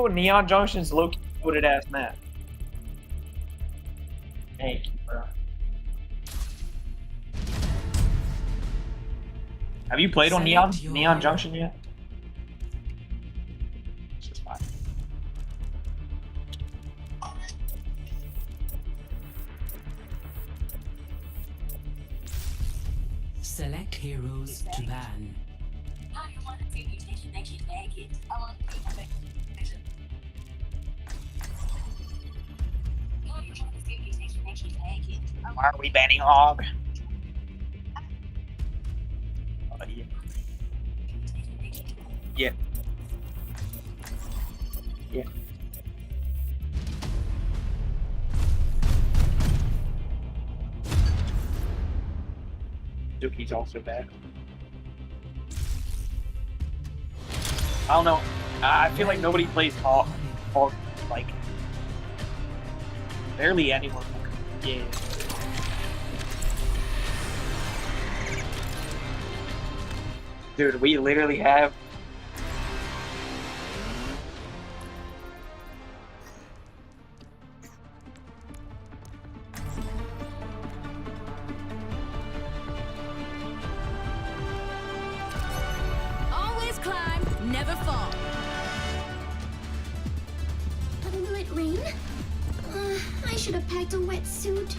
bro. Neon Junction's low-key loaded ass map. Thank you, bro. Have you played on Neon Junction yet? It's just fine. Select heroes to ban. Why are we banning Hog? Oh, yeah. Yeah. Yeah. Duki's also bad. I don't know. I feel like nobody plays Hog like barely anyone. Yeah. Dude, we literally have always climb, never fall. Will it rain? I should have packed a wetsuit.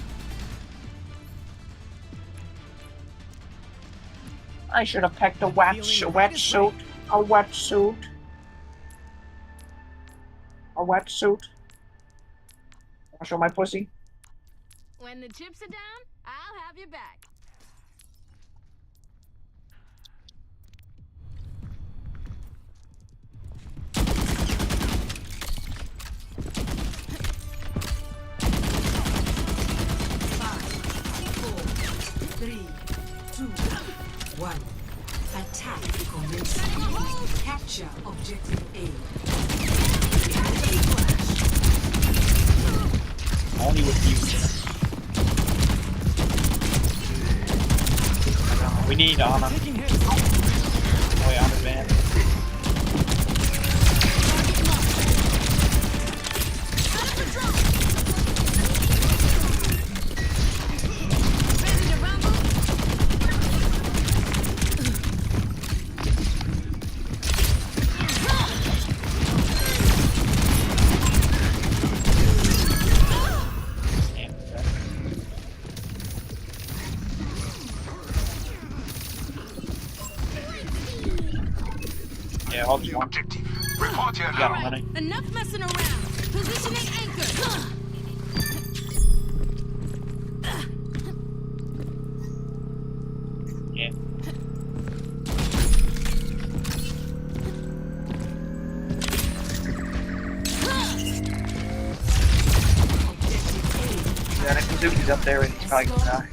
I should have packed a wetsuit. A wetsuit. A wetsuit. Wanna show my pussy? When the chips are down, I'll have your back. One. Attack commencing. Capture objective A. Only with you. We need Ana. Oh wait, Ana's banned. Yeah, I'll just want Report your got Alright, money. enough messing around. Positioning anchor. Yeah. Yeah, Kazuki's up there and he's probably gonna die.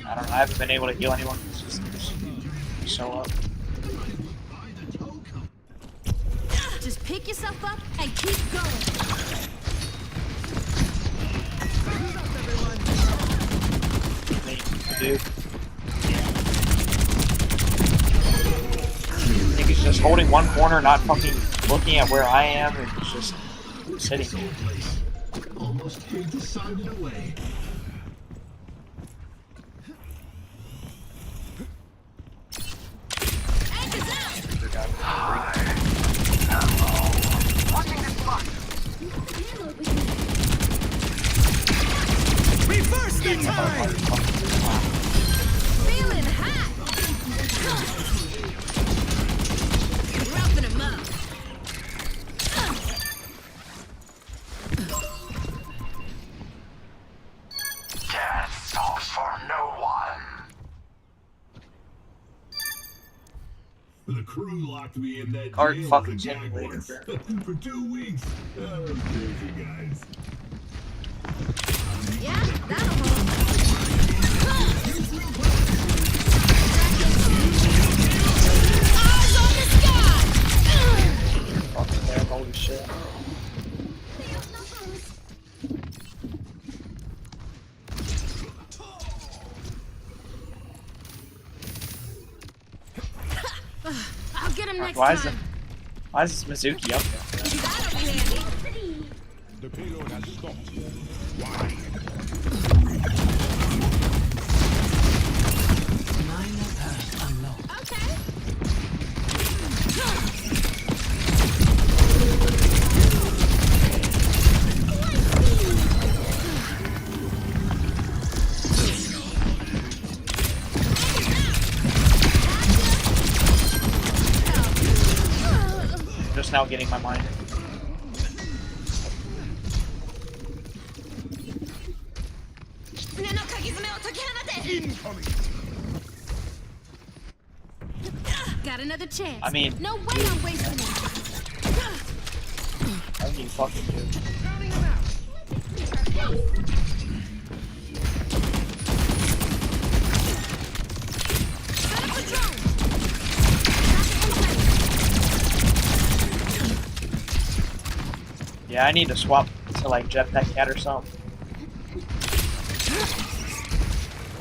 I don't know, I haven't been able to heal anyone. It's just so up. Just pick yourself up and keep going. Dude. I think he's just holding one corner, not fucking looking at where I am, and he's just sitting. almost decided away. Reverse the time. Feeling hot. Roughing him up. Death stops for no one. The crew locked me in that Card jail fucking as a gag simulator, once. bro. For 2 weeks. That was crazy, guys. Yeah, that'll hold. Eyes on the sky. Fucking there, holy shit. I'll get him next Why is time. Why is this Mizuki up there? That'll be handy. The payload has stopped. Minor perk unlocked. Okay. Just now getting my mind. Got another chance. I mean, no way I'm wasting it. How do you fucking do? Set up a drone. Yeah, I need to swap to like Jetpack Cat or something.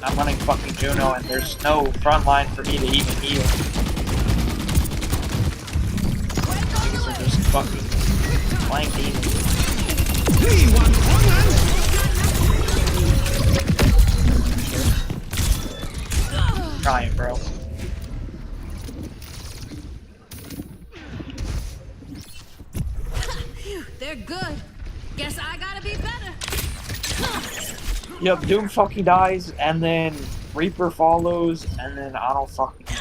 I'm running fucking Juno and there's no front line for me to even heal. So just fucking playing demons. Trying, bro. They're good. Guess I gotta be better. Yep, Doom fucking dies, and then Reaper follows, and then I don't fucking know.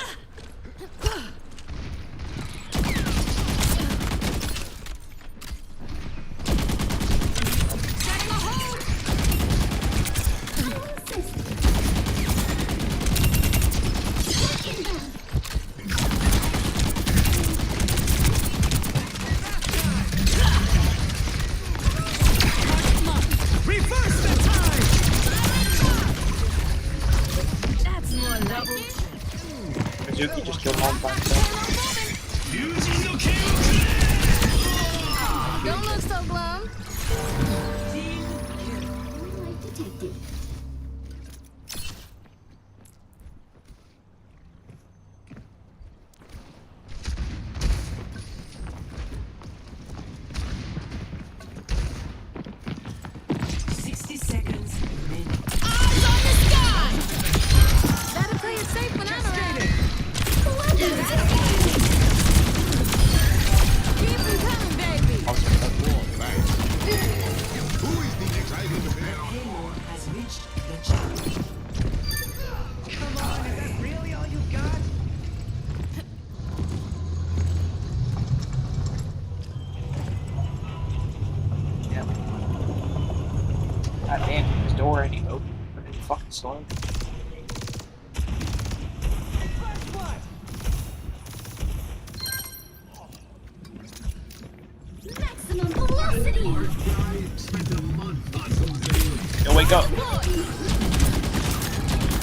Setting a hold. That's more like it. Mizuki just killed home by himself. Don't look so glum. Alright, detective. Eyes on the sky. Better play it safe when I'm around. Keep them coming, baby. Payload has reached the challenge. Yeah. God damn, this door ain't even open. Pretty fucking slow. Maximum velocity! Yo, wake up!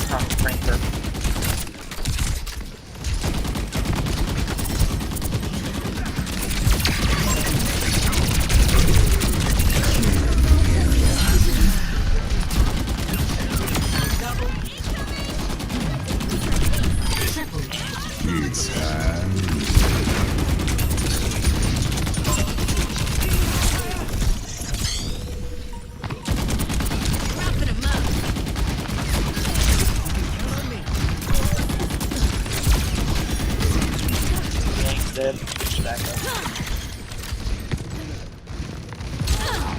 Oh, Frankfurt. Wrapping 'em up. Yank's dead. Push back up.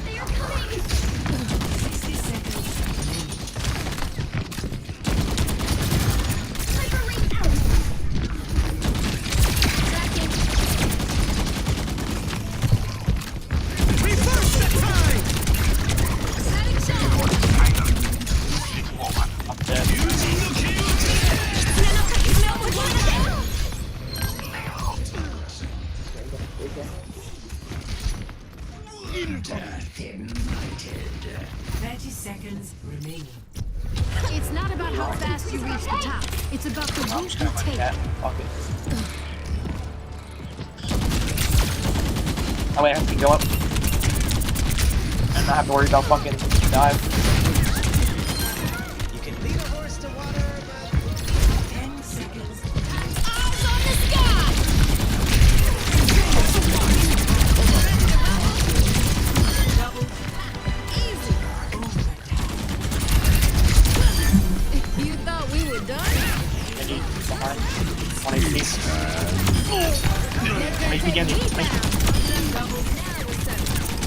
They are coming! 60 seconds. Hyper ring out! Tracking. Setting shot. I'm dead. Thirty seconds remaining. It's not about how fast you reach the top. It's about the I'm route just you gonna my take. cat. Fuck it. Oh wait, I have to go up. And not have to worry about fucking dive. You can 10 seconds. Eyes on the sky. Genji behind. 180. 180 Genji.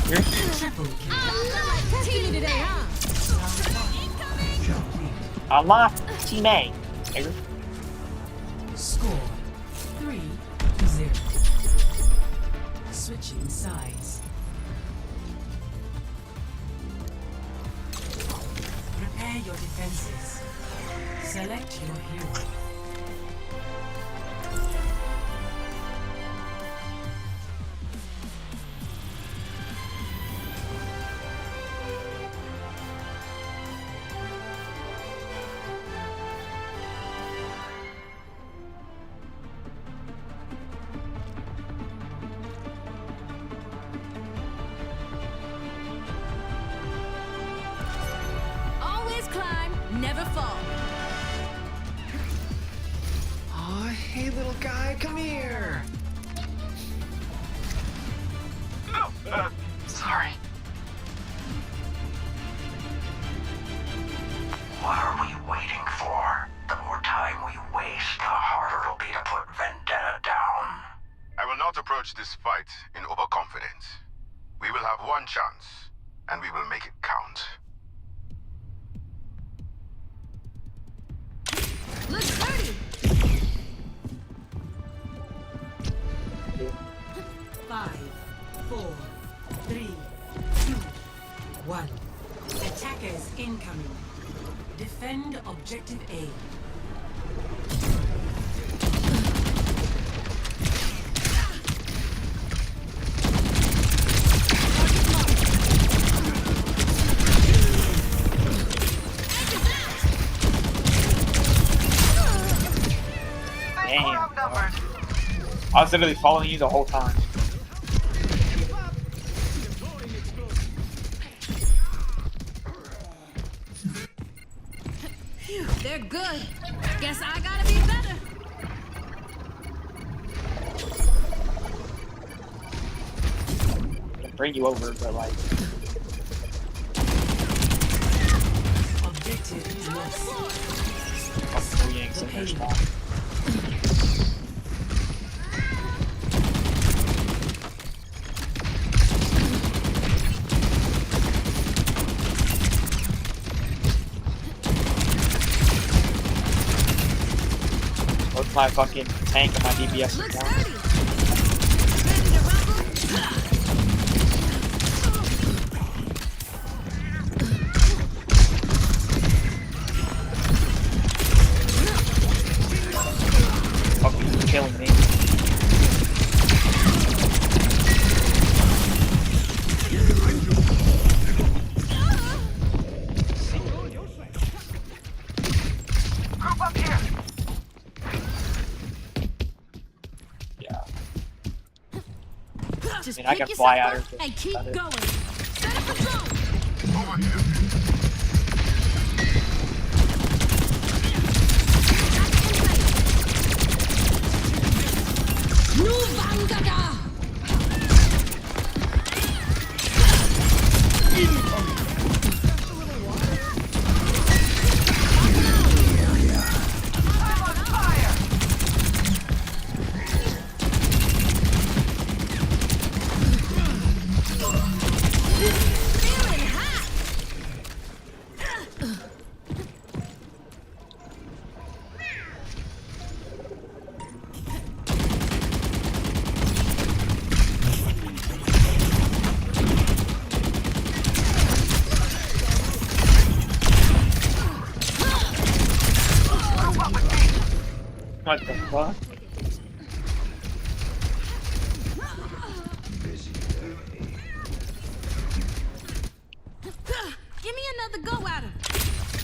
Here. Triple kill. Team today, huh? Unlock Team A. Here. Score 3-0. Switching sides. Prepare your defenses. Select your hero. Always climb, never fall. Aw, hey little guy, come here. Sorry. What are we waiting for? The more time we waste, the harder it'll be to put Vendetta down. I will not approach this fight in overconfidence. We will have one chance, and we will make it count. Looks dirty. 5, 4, 3, 2, 1. Attackers incoming. Defend objective A. Damn. I was literally following you the whole time. Phew, they're good. Guess I gotta be better. I can bring you over, but like, Objective lost. fucking 3 yanks in their spawn. Both my fucking tank and my DPS are Looks down. dirty. Ready to rumble? Fucking killing me. Group up here! Yeah. Just I mean, I pick can fly yourself at her, up so and keep that is- going. Set up a zone. Over here. Nuvangada. Feeling hot. What the fuck? Give me another go at him.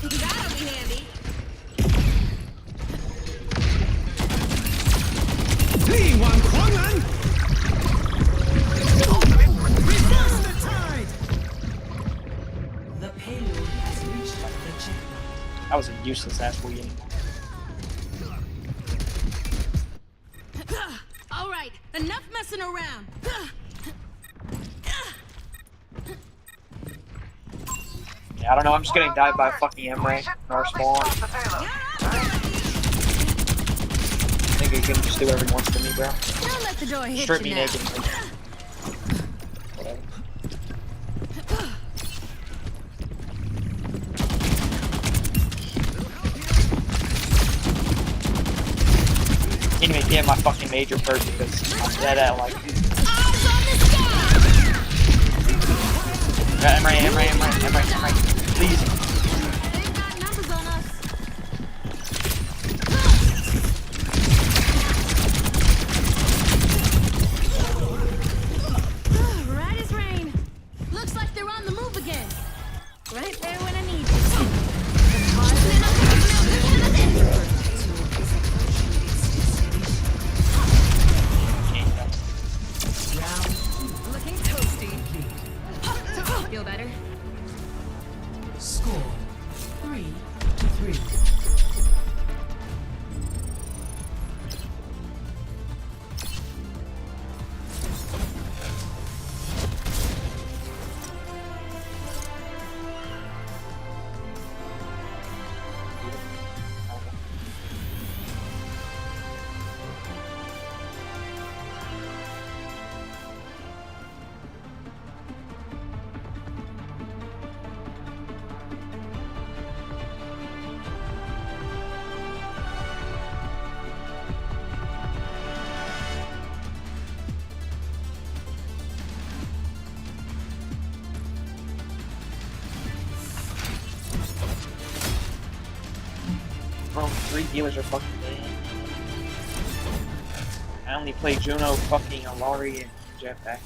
That'll be handy. The payload has reached the checkpoint. That was a useless ass game. All right, enough messing around. Yeah, I don't know, I'm just getting died by a fucking M-Ray in our spawn. You're up already. he's gonna just do whatever he wants to me, bro. Don't let the door hit Strip you me now. naked. Whatever. Can't even get my fucking major first because I'm dead at like. Eyes on the sky! I'm right. Please. They've got numbers on us. Right as rain. Looks like they're on the move again. Right there when I need you. Looking toasty. Feel better? Score 3-3. Bro, 3 healers are fucking dead. I only play Juno, fucking Alari, and Jetpack.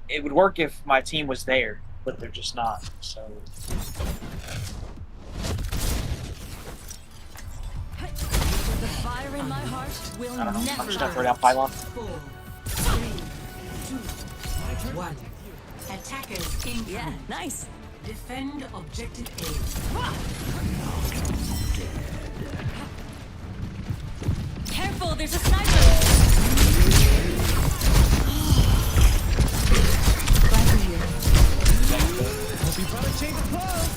It would work if my team was there, but they're just not, so... The fire in my heart will I don't know, I'm never just gonna throw burn. down pylon. 4, 3, 2, 1. Attackers incoming. Yeah, nice. Defend objective A. Careful, there's a sniper. Glad you're here. Hope you brought a change of clothes.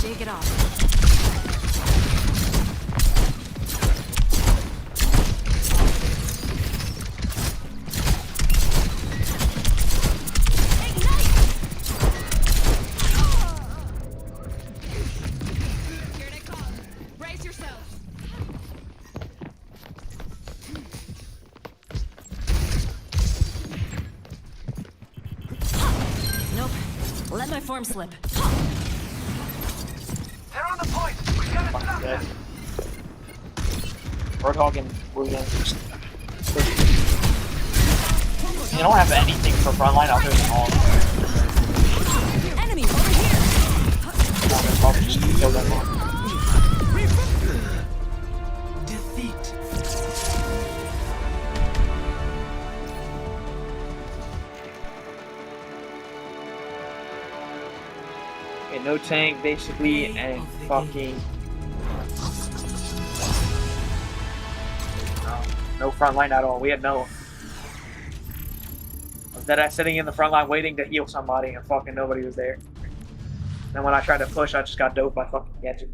Shake it off. Here they come. Brace yourselves. Nope. Let my form slip. They're on the point. We gotta Fucking stop dead. them. Roadhog and Wuyan just... You don't have anything for frontline other than all. Enemy over here. I'll probably just kill them all. Defeat. Okay, no tank basically, and fucking no front line at all. We had no. I was dead sitting in the front line waiting to heal somebody, and fucking nobody was there. Then when I tried to push, I just got doped by fucking Gadget.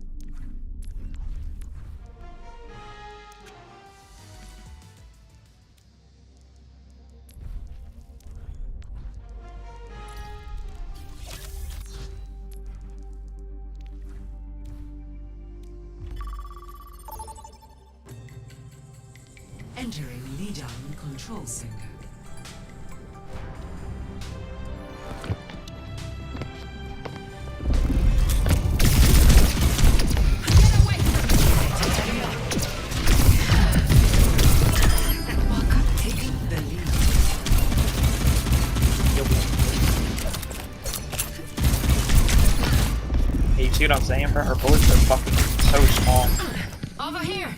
Entering Lijiang Control Center. Waka taking the lead. Hey, you see what I'm saying, bro? Her bullets are fucking so small. Over here.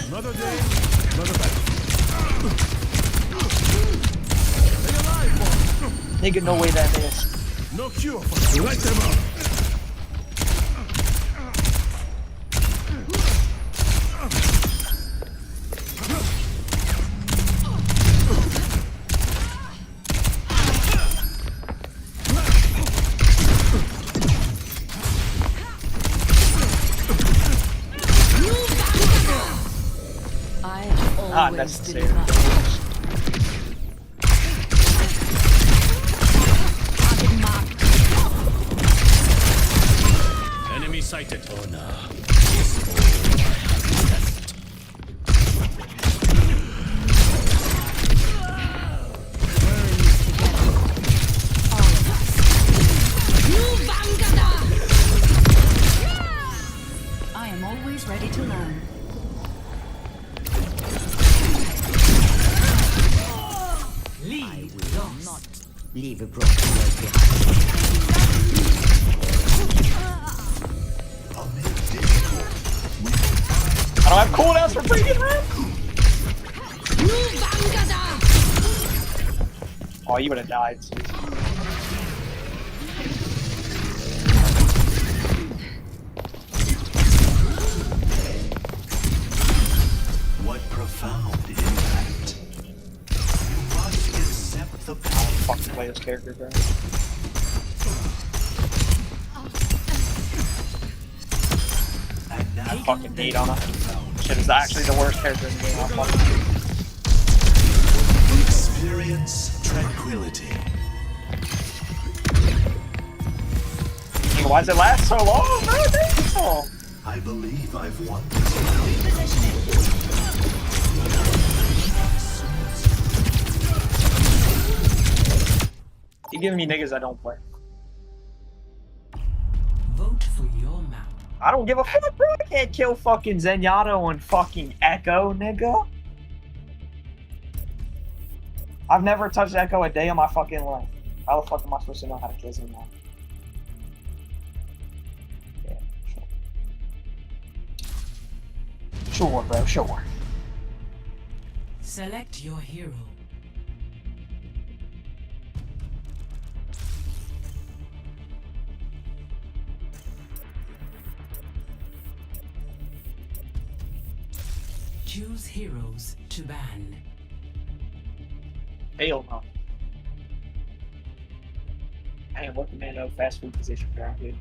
Another day, another battle. Stay alive, boy. Nigga, no way that is. No cure for light them up. I have Not always necessary. delivered. Target marked. Enemy sighted. Oh no. I am always ready to learn. Lead lost. Leave a broken world behind. I don't have cooldowns for freaking round. Oh, you would have died. Sis. What profound impact. You must accept the I don't fucking play this character, bro. and now I fucking hate on it. Shit is actually the worst character in the game. I fucking experience tranquility. Nigga, why does it last so long, bro? Damn. I believe I've won this round. You giving me niggas I don't play. Vote for your map. I don't give a fuck, bro. I can't kill fucking Zenyatta and fucking Echo, nigga. I've never touched Echo a day of my fucking life. How the fuck am I supposed to know how to kill Zenyatta? Yeah, sure. Sure, bro, sure. Select your hero. Choose heroes to ban. Hell no. I ain't working man no fast food position, bro, dude.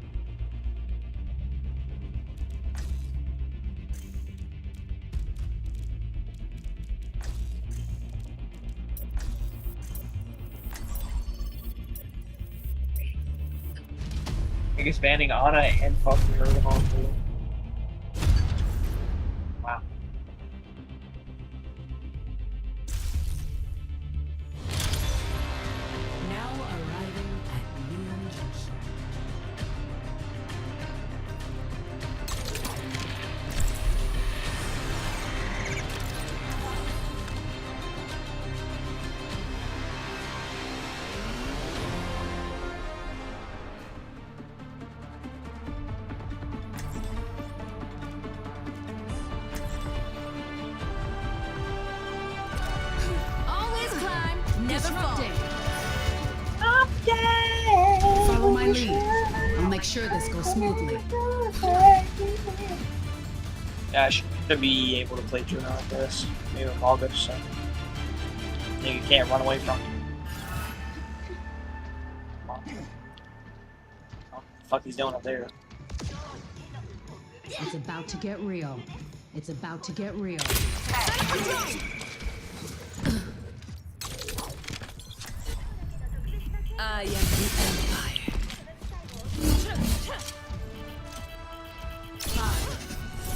Niggas banning Ana and fucking her on too. Wow. Now arriving at Neon Junction. Always climb, never fall. Follow my lead. I'll make sure this goes smoothly. Yeah, I should be able to play Juno like this. Maybe with August, so. You can't run away from it. Come on. What the fuck he's doing up there? It's about to get real. It's about to get real. I am the Empire. 5,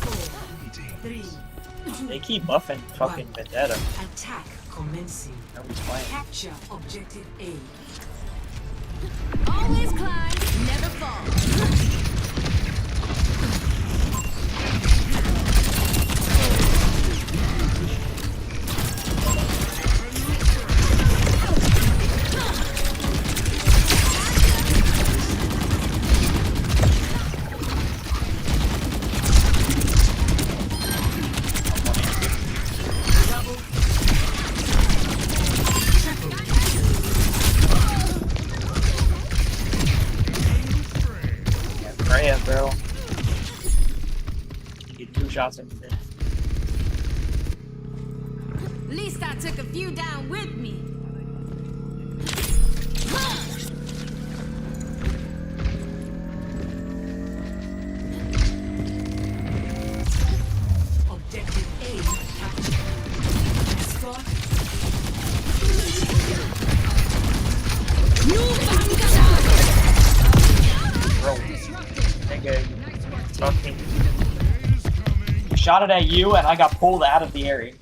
4, 3, They keep buffing fucking Vendetta. attack commencing. Nobody's playing. Capture objective A. Always climb, never fall. shots in there. At least I took a few down with me. Objective A captured. Escort. Bro. Nigga. Fucking. Shot it at you and I got pulled out of the area.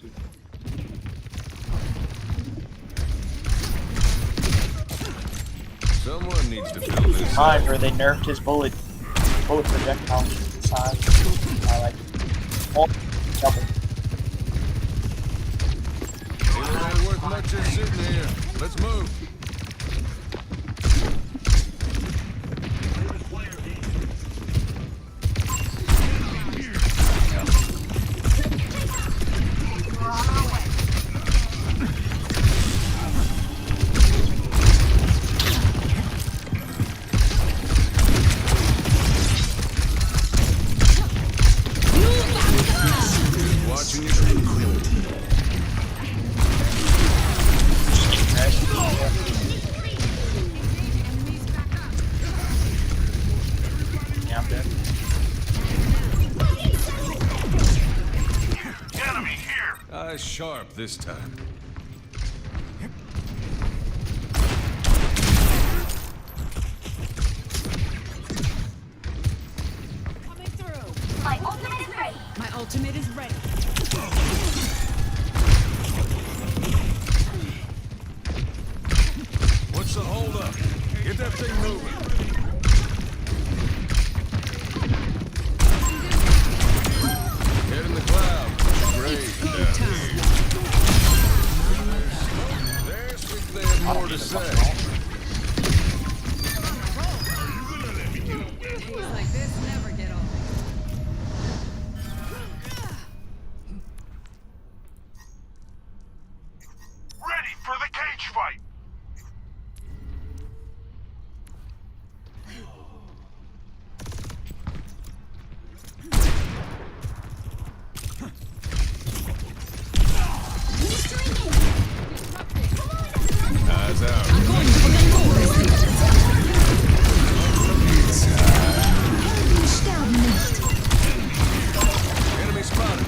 Someone needs to fill this. Mine where they nerfed his bullet projectile size. I like double. It ain't worth much just sitting here. Let's move. Watching you. Yeah, I'm dead. Enemy here! Eyes sharp this time. Coming through. My ultimate is ready. My ultimate is ready. What's the hold up? Get that thing moving. Head in the cloud. Great. There's if they had more to say. Days like this never get old. Ready for the cage fight! Eyes out. Enemy spotted.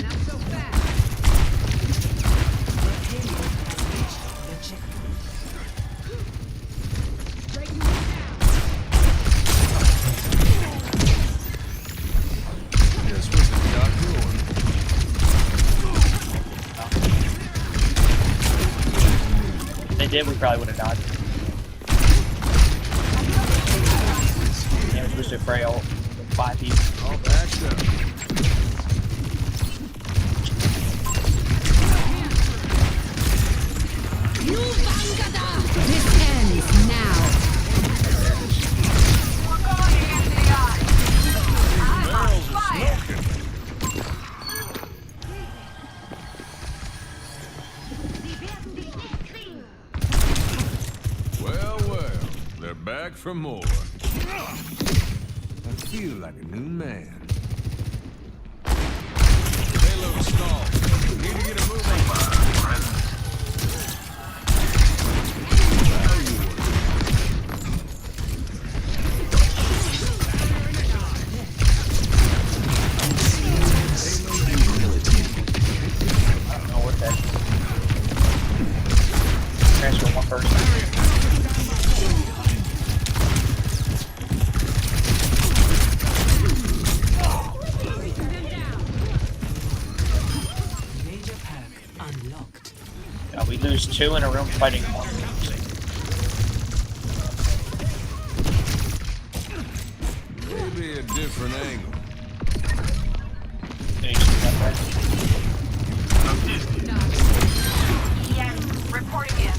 Not so fast. The checkpoint. Breaking me down. Guess what's the doctor or? If they did, we probably would have died. Damage boosted frail. 5 feet. All backed up. This ends now. Barrels are smoking. Well, well, they're back for more. I feel like a new man. Payload stalled. Need to get a move on. I don't know what that. Transfer one person. Major pack unlocked. Yeah, we lose 2 in a room fighting 1. Maybe a different angle. Yeah, you see that right? Reporting in.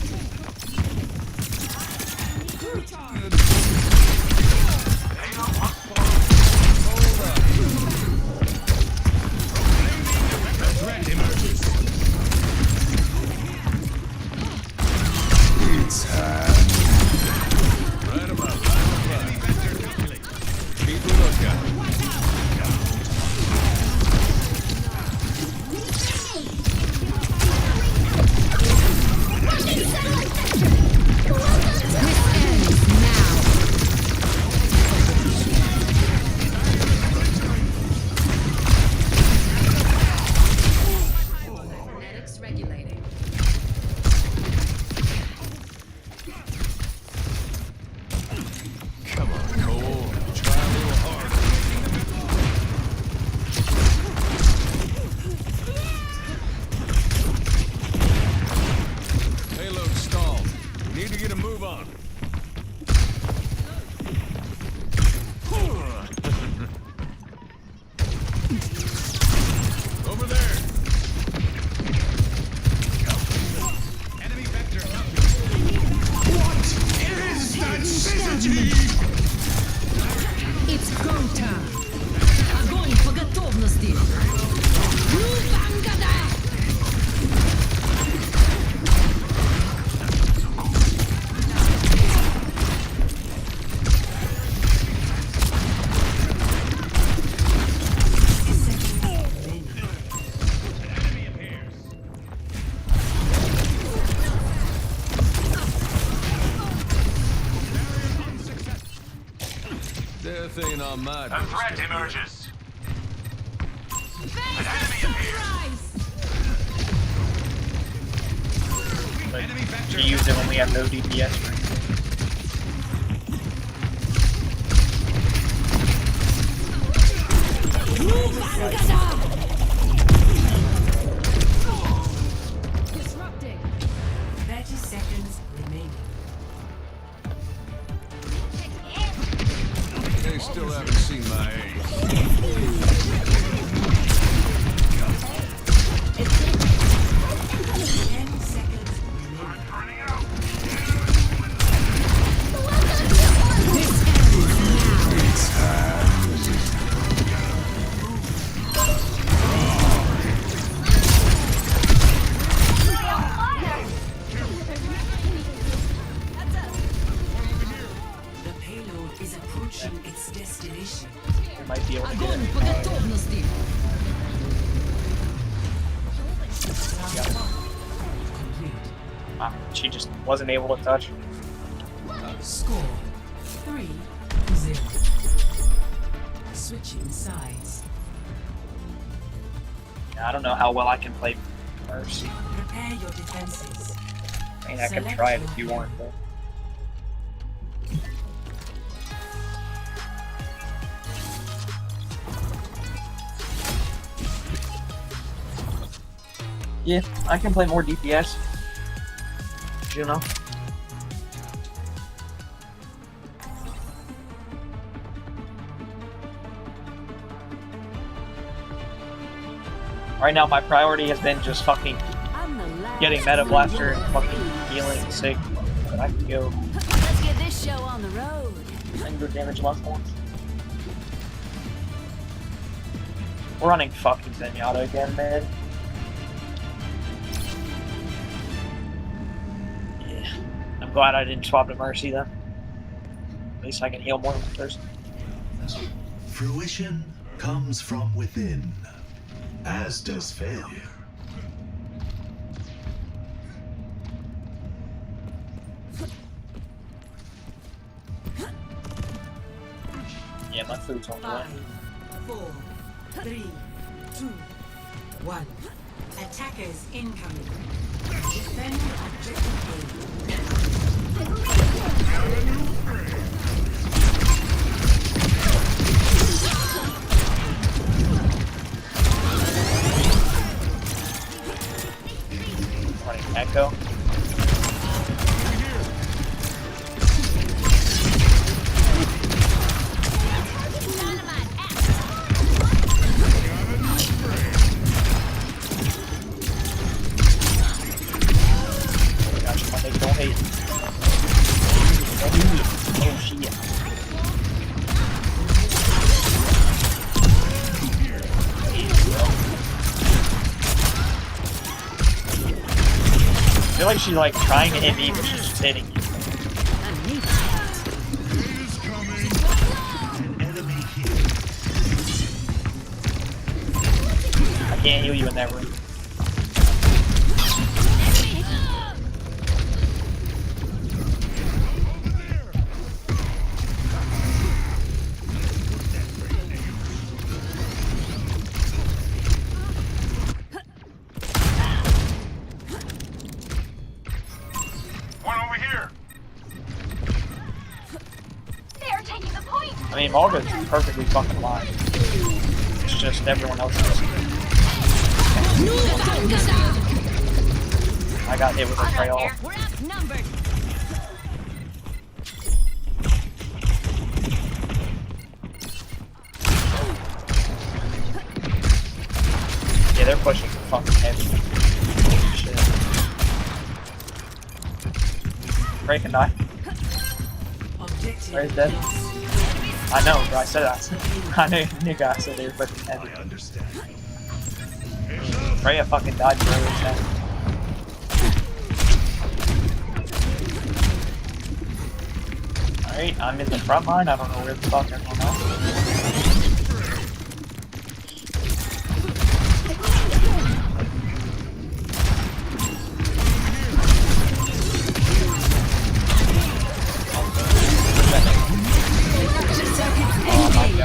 Right about. in on my A threat emerges. An enemy appears. But you use it when we have no DPS. Disrupting. 30 seconds remaining. They still haven't seen my ace. 10 seconds remaining. The payload is approaching its destination. We might be able to get Огонь it. по готовности. She just wasn't able to touch. Score 3-0. Switching sides. I don't know how well I can play Mercy. Prepare your defenses. I mean, I can try it if you want, but. Yeah, I can play more DPS. You know. Right now, my priority has been just fucking getting Meta Blaster and fucking healing sick. But I can go Let's get this show on the road. 100 damage left once. We're running fucking Zenyatta again, man. Yeah. I'm glad I didn't swap to Mercy then. At least I can heal more than one person. Fruition comes from within, as does failure. Yeah, my food's on the way. 5, 4, 3, 2, 1. Attackers incoming. Defend objective Running Echo. Gotcha, my nigga, don't hate. Don't hate. Oh shit. I feel like she's like trying to hit me, but she's just hitting you. Enemy here. I can't heal you in that room. One over here. They're taking the point. I mean, Morga's perfectly fucking fine. It's just everyone else is. I got hit with a trail. We're outnumbered. Yeah, they're pushing fucking heavy. Shit. Ray can die. objective. Ray's dead. I know, bro. I said that. I knew guys said they were pushing heavy. I understand. Freya fucking died for everything. Alright, I'm in the front line. I don't know where the fuck everyone else Oh my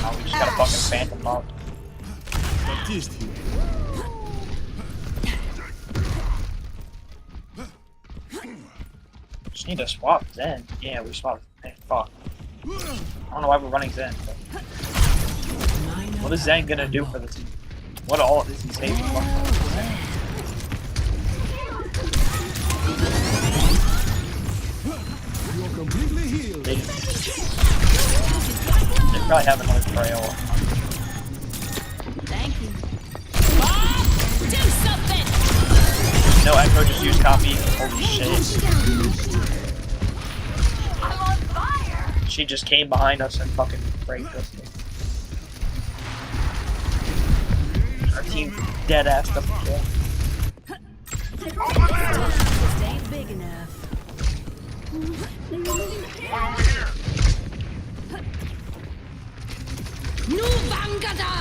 Oh, we just got a fucking phantom pop. Just need to swap Zen. Yeah, we swapped. Hey, fuck. I don't know why we're running Zen. But... What is Zen gonna do for the team? What all is he saving? You're completely healed. They probably have another trail. Thank you. Do something! No, Echo just used copy. Holy shit. I'm on fire! She just came behind us and fucking raped us. Our team dead ass the kill. Just ain't big enough. Nu Vangada!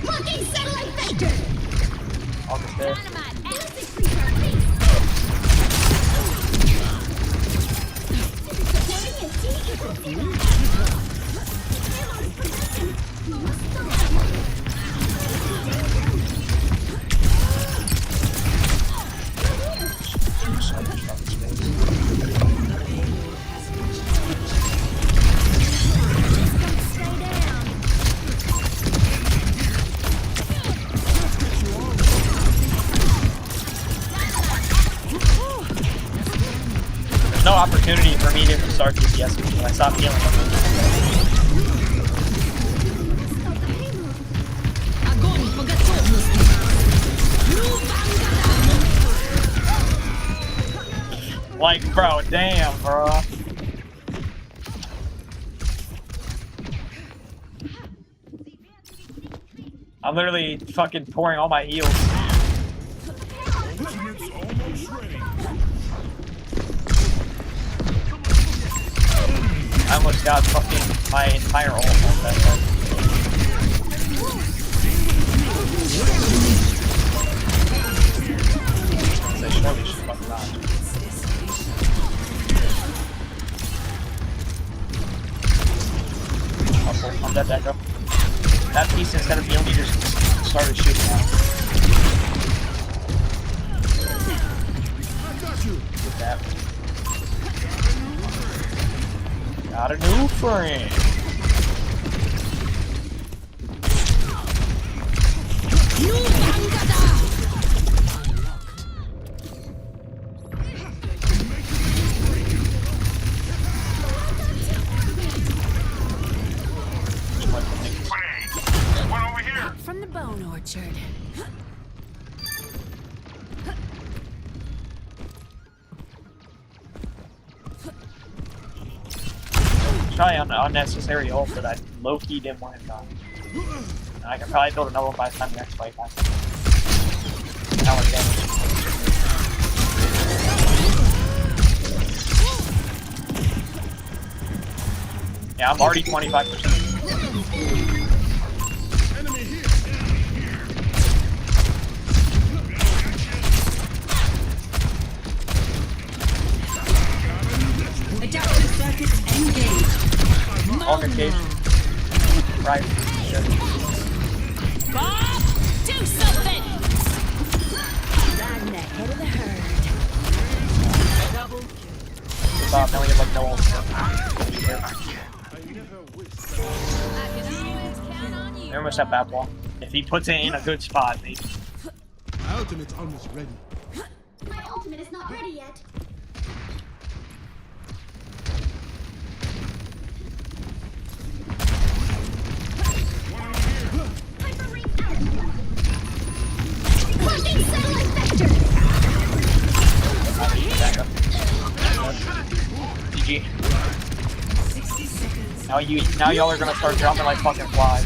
Fucking satellite vector! On the stairs. Dynamite! There's no opportunity for me to start DPS when I stop healing them. Like, bro, damn, bro. I'm literally fucking pouring all my heals. I almost got fucking my entire ult on that side. They surely should fucking not. I'm dead, Echo. That piece, instead of healing, just started shooting out. Get that. Got a new friend. From the bone orchard. Try on an unnecessary ult that I low-key didn't want to go. I can probably build another one by the time the next fight happens. How much damage? Yeah, I'm already 25%. Adaptive circuits engaged. Altercation. Right. Sure. Bob, do something! Riding ahead of the herd. Double Bob, now we have like no ult. I can always count on you. They almost have bad wall. If he puts it in a good spot, maybe. My ultimate's almost ready. My ultimate is not ready yet. Hyper ring out. Fucking satellite vector! I need backup. GG. 60 seconds. Now y'all are gonna start dropping like fucking flies.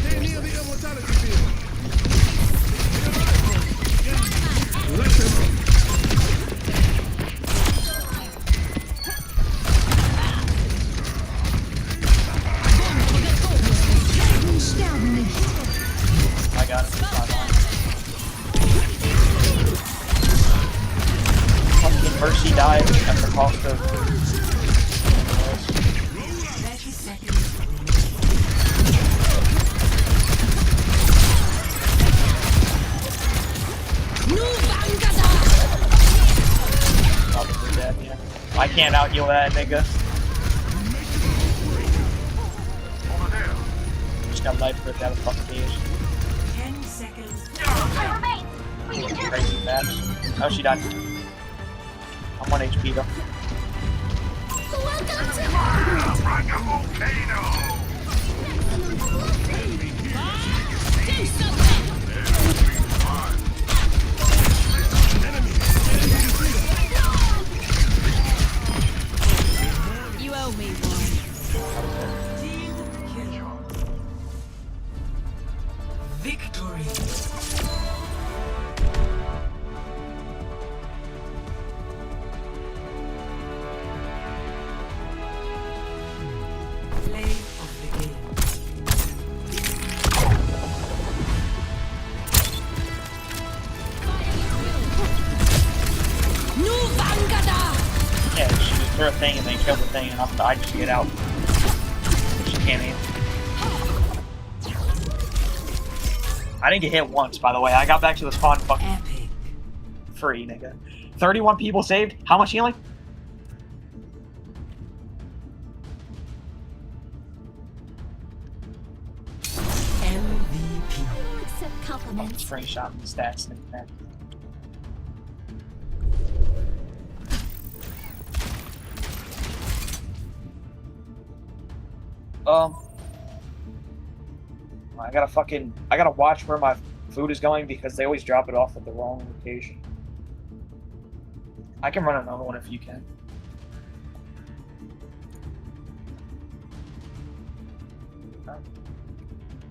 I got it. Fucking Mercy died at the cost of. 30 seconds. seconds remaining. Probably dead, yeah. I can't out heal that nigga. Just got life grip out of fucking cage. 10 seconds. Crazy match. Oh, she died. I'm 1 HP though. You owe me one. Team kill. Victory. Play of the game. Yeah, she just threw a thing and then killed the thing, and I just get out. She can't aim. I didn't get hit once, by the way. I got back to the spawn fucking Epic. free, nigga. 31 people saved. How much healing? MVP. Accept I'm compliments. screenshotting the stats and that. I gotta watch where my food is going because they always drop it off at the wrong location. I can run another one if you can.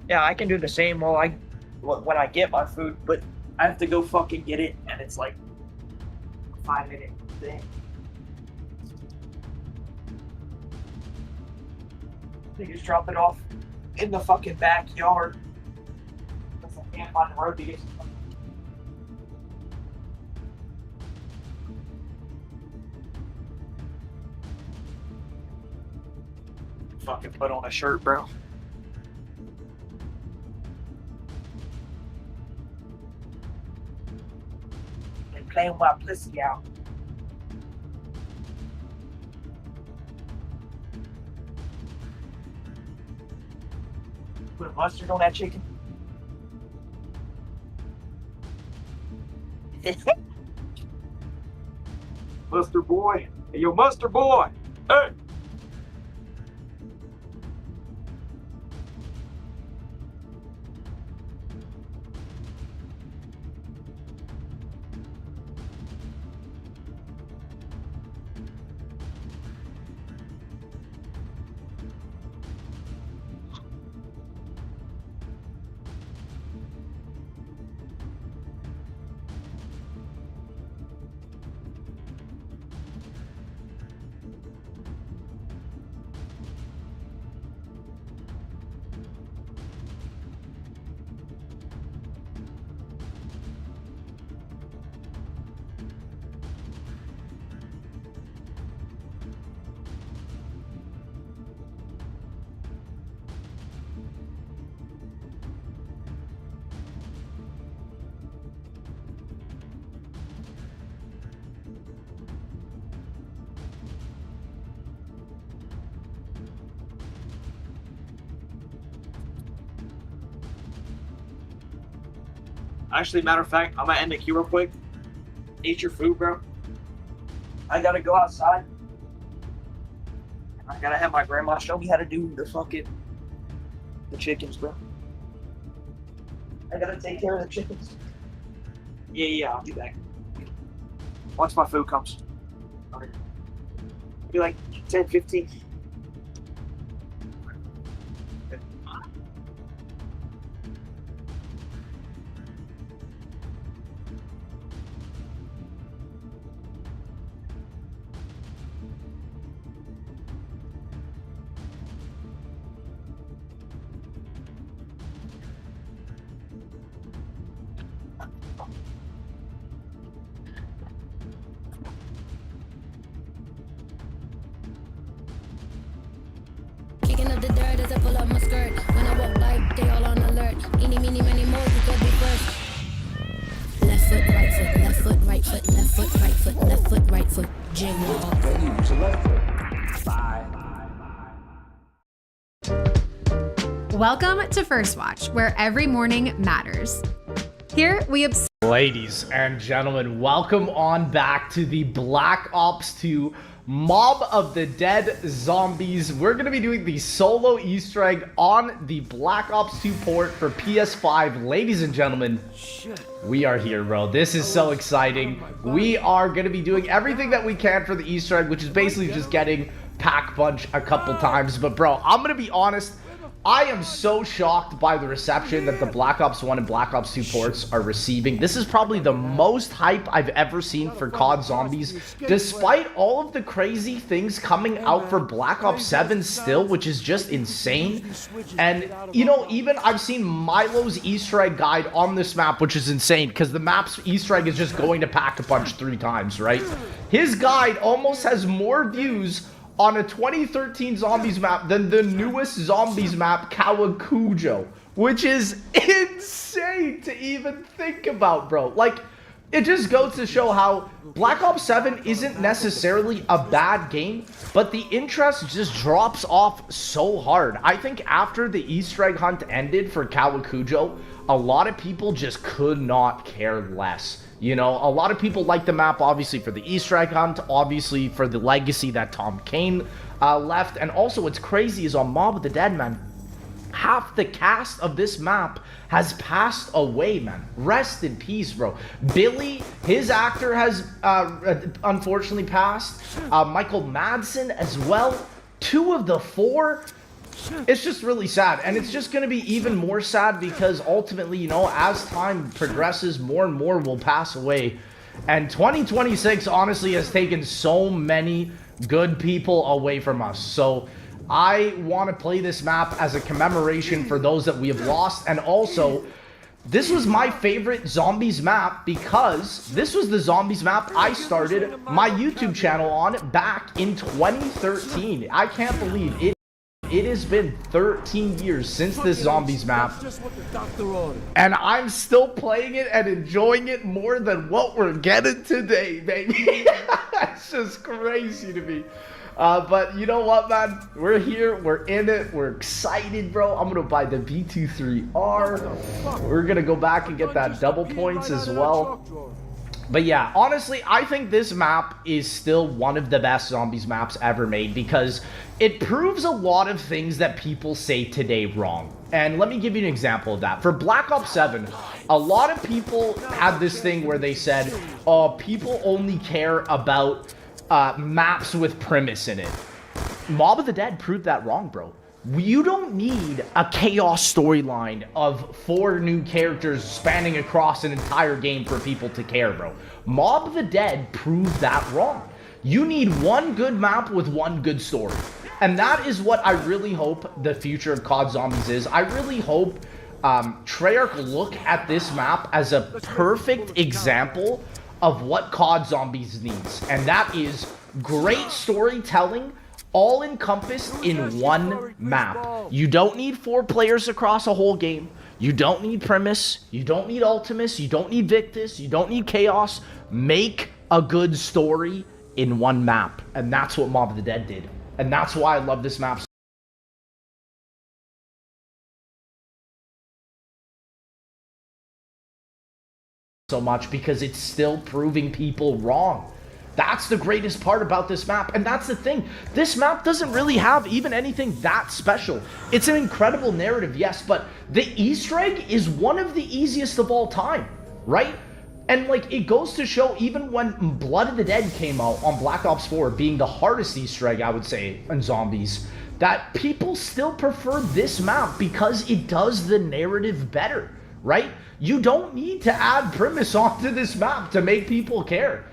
Yeah, I can do the same when I get my food, but I have to go fucking get it, and it's like a 5-minute thing. They just drop it off in the fucking backyard. Because I can't find the road to get to them. Fucking put on a shirt, bro. And playing my pussy out. Put mustard on that chicken. Mustard boy. Hey, yo, mustard boy. Hey. Actually, matter of fact, I'm gonna end the queue real quick. Eat your food, bro. I gotta go outside. I gotta have my grandma show me how to do the chickens, bro. I gotta take care of the chickens. Yeah, I'll be back. Once my food comes. Okay. Be like 10, 15. Kicking the to pull up my skirt. When I walk by, they all on alert. Eeny, meeny, many more, you could be first. Left foot, right foot, left foot, right foot, left foot, right foot, left foot, right foot. Jaywalk. Then you use a left foot. Bye. Welcome to First Watch, where every morning matters. Here we Ladies and gentlemen, welcome on back to the Black Ops 2 Mob of the Dead Zombies. We're going to be doing the solo Easter egg on the Black Ops 2 port for PS5. Ladies and gentlemen, we are here, bro. This is so exciting. We are going to be doing everything that we can for the Easter egg, which is basically just getting Pack Punch a couple times. But bro, I'm going to be honest, I am so shocked by the reception that the Black Ops 1 and Black Ops 2 ports are receiving. This is probably the most hype I've ever seen for COD Zombies, despite all of the crazy things coming out for Black Ops 7 still, which is just insane. And, you know, even I've seen Milo's Easter egg guide on this map, which is insane, because the map's Easter egg is just going to Pack-a-Punch 3 times, right? His guide almost has more views on a 2013 Zombies map than the newest Zombies map, Kawakujo, which is insane to even think about, bro. Like, it just goes to show how Black Ops 7 isn't necessarily a bad game, but the interest just drops off so hard. I think after the Easter egg hunt ended for Kawakujo, a lot of people just could not care less. You know, a lot of people like the map, obviously, for the Easter egg hunt, obviously for the legacy that Tom Kane left. And also, what's crazy is on Mob of the Dead, man, half the cast of this map has passed away, man. Rest in peace, bro. Billy, his actor, has unfortunately passed. Michael Madsen as well. 2 of the 4. It's just really sad, and it's just going to be even more sad because ultimately, you know, as time progresses, more and more will pass away. And 2026 honestly has taken so many good people away from us. So I want to play this map as a commemoration for those that we have lost. And also, this was my favorite Zombies map because this was the Zombies map I started my YouTube channel on back in 2013. I can't believe it. It has been 13 years since this Zombies map, and I'm still playing it and enjoying it more than what we're getting today, baby. That's just crazy to me. But you know what, man? We're here. We're in it. We're excited, bro. I'm going to buy the V23R. We're going to go back and get that double points as well. But yeah, honestly, I think this map is still one of the best Zombies maps ever made because it proves a lot of things that people say today wrong. And let me give you an example of that. For Black Ops 7, a lot of people had this thing where they said, oh, people only care about maps with premise in it. Mob of the Dead proved that wrong, bro. You don't need a chaos storyline of 4 new characters spanning across an entire game for people to care, bro. Mob of the Dead proved that wrong. You need one good map with one good story. And that is what I really hope the future of COD Zombies is. I really hope Treyarch look at this map as a perfect example of what COD Zombies needs. And that is great storytelling, all encompassed in one map. You don't need 4 players across a whole game. You don't need premise. You don't need Ultimus. You don't need Victus. You don't need Chaos. Make a good story in one map. And that's what Mob of the Dead did. And that's why I love this map so much, because it's still proving people wrong. That's the greatest part about this map, and that's the thing. This map doesn't really have even anything that special. It's an incredible narrative, yes, but the Easter egg is one of the easiest of all time, right? And like, it goes to show, even when Blood of the Dead came out on Black Ops 4, being the hardest Easter egg, I would say, in Zombies, that people still prefer this map because it does the narrative better, right? You don't need to add premise onto this map to make people care.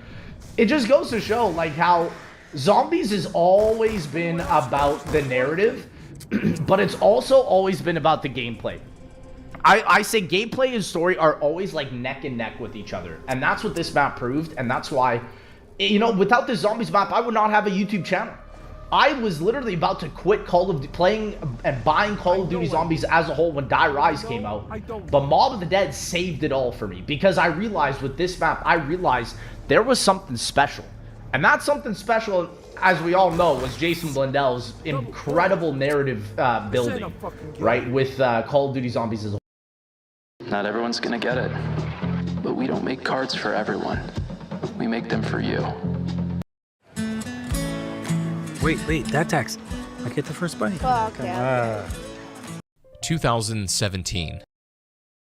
It just goes to show, like, how Zombies has always been about the narrative, but it's also always been about the gameplay. I say gameplay and story are always, like, neck and neck with each other. And that's what this map proved, and that's why, you know, without this Zombies map, I would not have a YouTube channel. I was literally about to quit playing and buying Call of Duty Zombies as a whole when Die Rise came out. But Mob of the Dead saved it all for me, because I realized with this map, there was something special. And that something special, as we all know, was Jason Blundell's incredible narrative building, right, with Call of Duty Zombies as a whole. Not everyone's gonna get it, but we don't make cards for everyone. We make them for you. Wait, that text. I get the first bite. Oh, okay. 2017.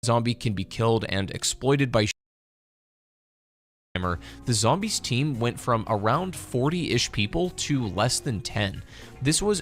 Zombie can be killed and exploited by the Zombies team went from around 40-ish people to less than 10. This was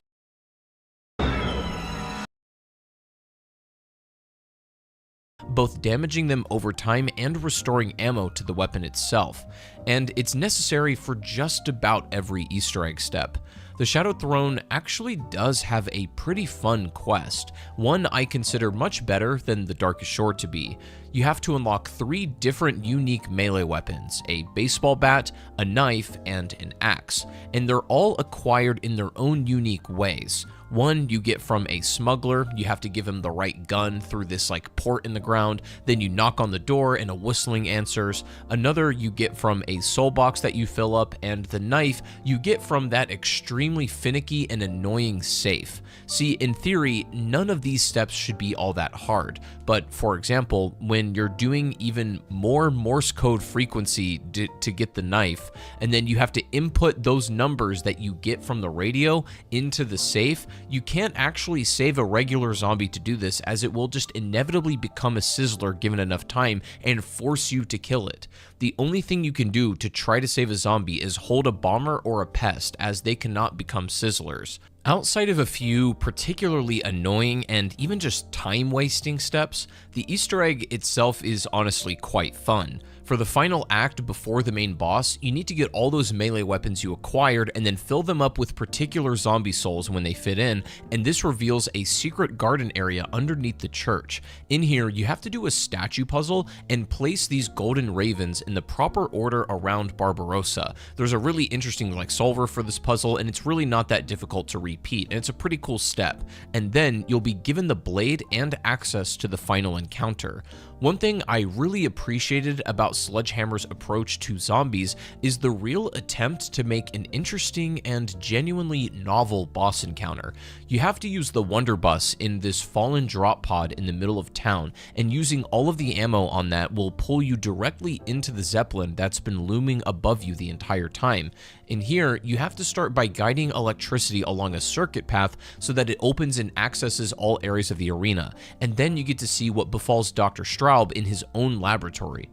both damaging them over time and restoring ammo to the weapon itself, and it's necessary for just about every Easter egg step. The Shadow Throne actually does have a pretty fun quest, one I consider much better than the Darkest Shore to be. You have to unlock 3 different unique melee weapons, a baseball bat, a knife, and an axe, and they're all acquired in their own unique ways. One you get from a smuggler, you have to give him the right gun through this like port in the ground, then you knock on the door and a whistling answers. Another you get from a soul box that you fill up, and the knife you get from that extremely finicky and annoying safe. See, in theory, none of these steps should be all that hard, but for example, when you're doing even more Morse code frequency to get the knife, and then you have to input those numbers that you get from the radio into the safe, you can't actually save a regular zombie to do this, as it will just inevitably become a sizzler given enough time and force you to kill it. The only thing you can do to try to save a zombie is hold a bomber or a pest, as they cannot become sizzlers. Outside of a few particularly annoying and even just time-wasting steps, the Easter egg itself is honestly quite fun. For the final act before the main boss, you need to get all those melee weapons you acquired and then fill them up with particular zombie souls when they fit in, and this reveals a secret garden area underneath the church. In here, you have to do a statue puzzle and place these golden ravens in the proper order around Barbarossa. There's a really interesting solver for this puzzle, and it's really not that difficult to repeat, and it's a pretty cool step. And then you'll be given the blade and access to the final encounter. One thing I really appreciated about Sledgehammer's approach to zombies is the real attempt to make an interesting and genuinely novel boss encounter. You have to use the Wonder Bus in this fallen drop pod in the middle of town, and using all of the ammo on that will pull you directly into the Zeppelin that's been looming above you the entire time. In here, you have to start by guiding electricity along a circuit path so that it opens and accesses all areas of the arena, and then you get to see what befalls Dr. Straub in his own laboratory.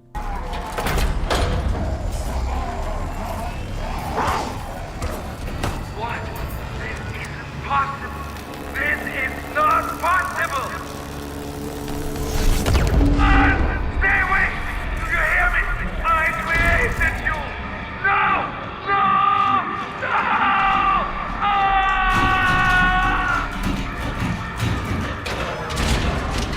What? This isn't possible! This is not possible! Stay away! Do you hear me? I created you! No!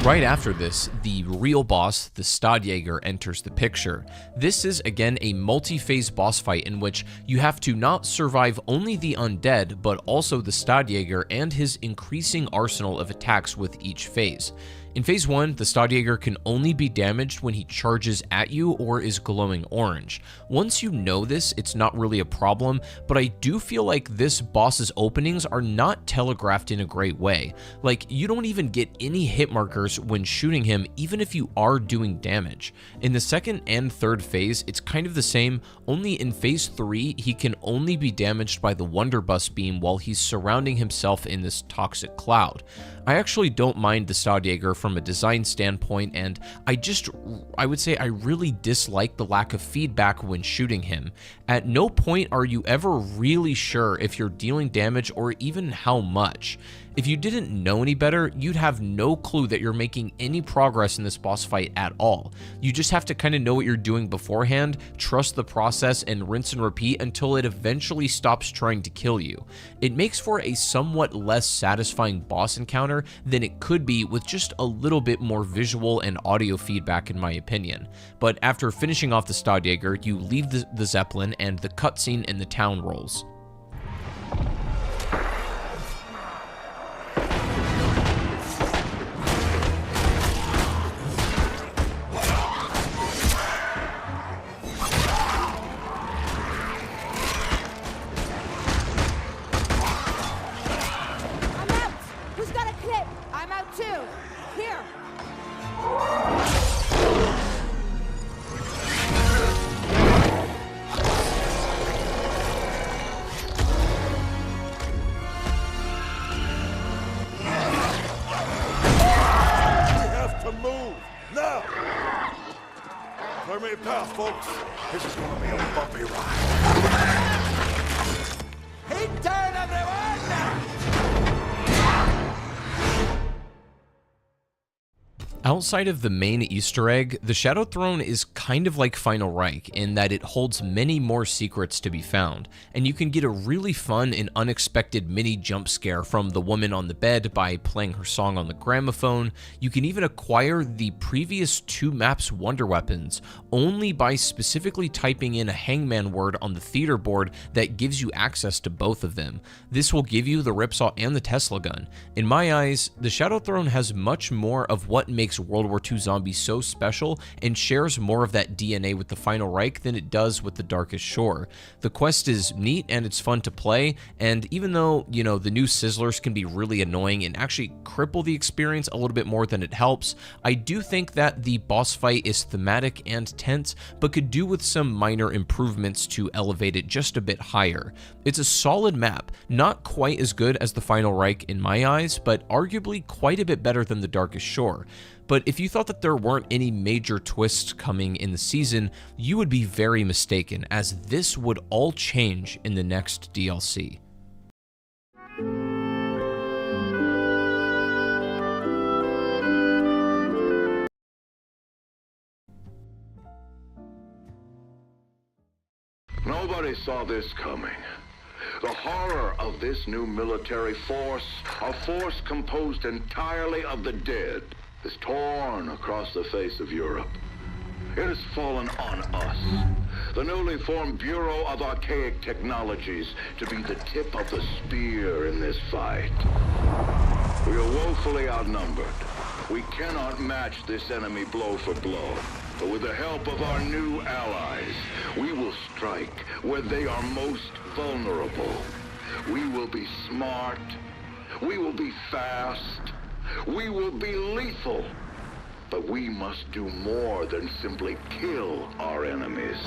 Right after this, the real boss, the Stadjäger, enters the picture. This is again a multi-phase boss fight in which you have to not survive only the undead, but also the Stadjäger and his increasing arsenal of attacks with each phase. In phase 1, the Stadjäger can only be damaged when he charges at you or is glowing orange. Once you know this, it's not really a problem, but I do feel like this boss's openings are not telegraphed in a great way. Like, you don't even get any hit markers when shooting him, even if you are doing damage. In the second and third phase, it's kind of the same, only in phase 3, he can only be damaged by the Wonder Bus beam while he's surrounding himself in this toxic cloud. I actually don't mind the Stadjäger from a design standpoint, and I would say I really dislike the lack of feedback when shooting him. At no point are you ever really sure if you're dealing damage or even how much. If you didn't know any better, you'd have no clue that you're making any progress in this boss fight at all. You just have to kind of know what you're doing beforehand, trust the process, and rinse and repeat until it eventually stops trying to kill you. It makes for a somewhat less satisfying boss encounter than it could be with just a little bit more visual and audio feedback, in my opinion. But after finishing off the Stadjäger, you leave the Zeppelin and the cutscene in the town rolls. I'm out too. Here. To move now. Clear me a path, folks. This is gonna be a bumpy ride. Heat turn, everyone! Outside of the main Easter egg, the Shadow Throne is kind of like Final Reich in that it holds many more secrets to be found, and you can get a really fun and unexpected mini jump scare from the woman on the bed by playing her song on the gramophone. You can even acquire the previous 2 maps' wonder weapons only by specifically typing in a hangman word on the theater board that gives you access to both of them. This will give you the Ripsaw and the Tesla gun. In my eyes, the Shadow Throne has much more of what makes World War II Zombies so special and shares more of that DNA with the Final Reich than it does with the Darkest Shore. The quest is neat and it's fun to play, and even though, you know, the new Sizzlers can be really annoying and actually cripple the experience a little bit more than it helps, I do think that the boss fight is thematic and tense, but could do with some minor improvements to elevate it just a bit higher. It's a solid map, not quite as good as the Final Reich in my eyes, but arguably quite a bit better than the Darkest Shore. But if you thought that there weren't any major twists coming in the season, you would be very mistaken, as this would all change in the next DLC. Nobody saw this coming. The horror of this new military force, a force composed entirely of the dead, is torn across the face of Europe. It has fallen on us, the newly formed Bureau of Archaic Technologies, to be the tip of the spear in this fight. We are woefully outnumbered. We cannot match this enemy blow for blow. But with the help of our new allies, we will strike where they are most vulnerable. We will be smart. We will be fast. We will be lethal. But we must do more than simply kill our enemies.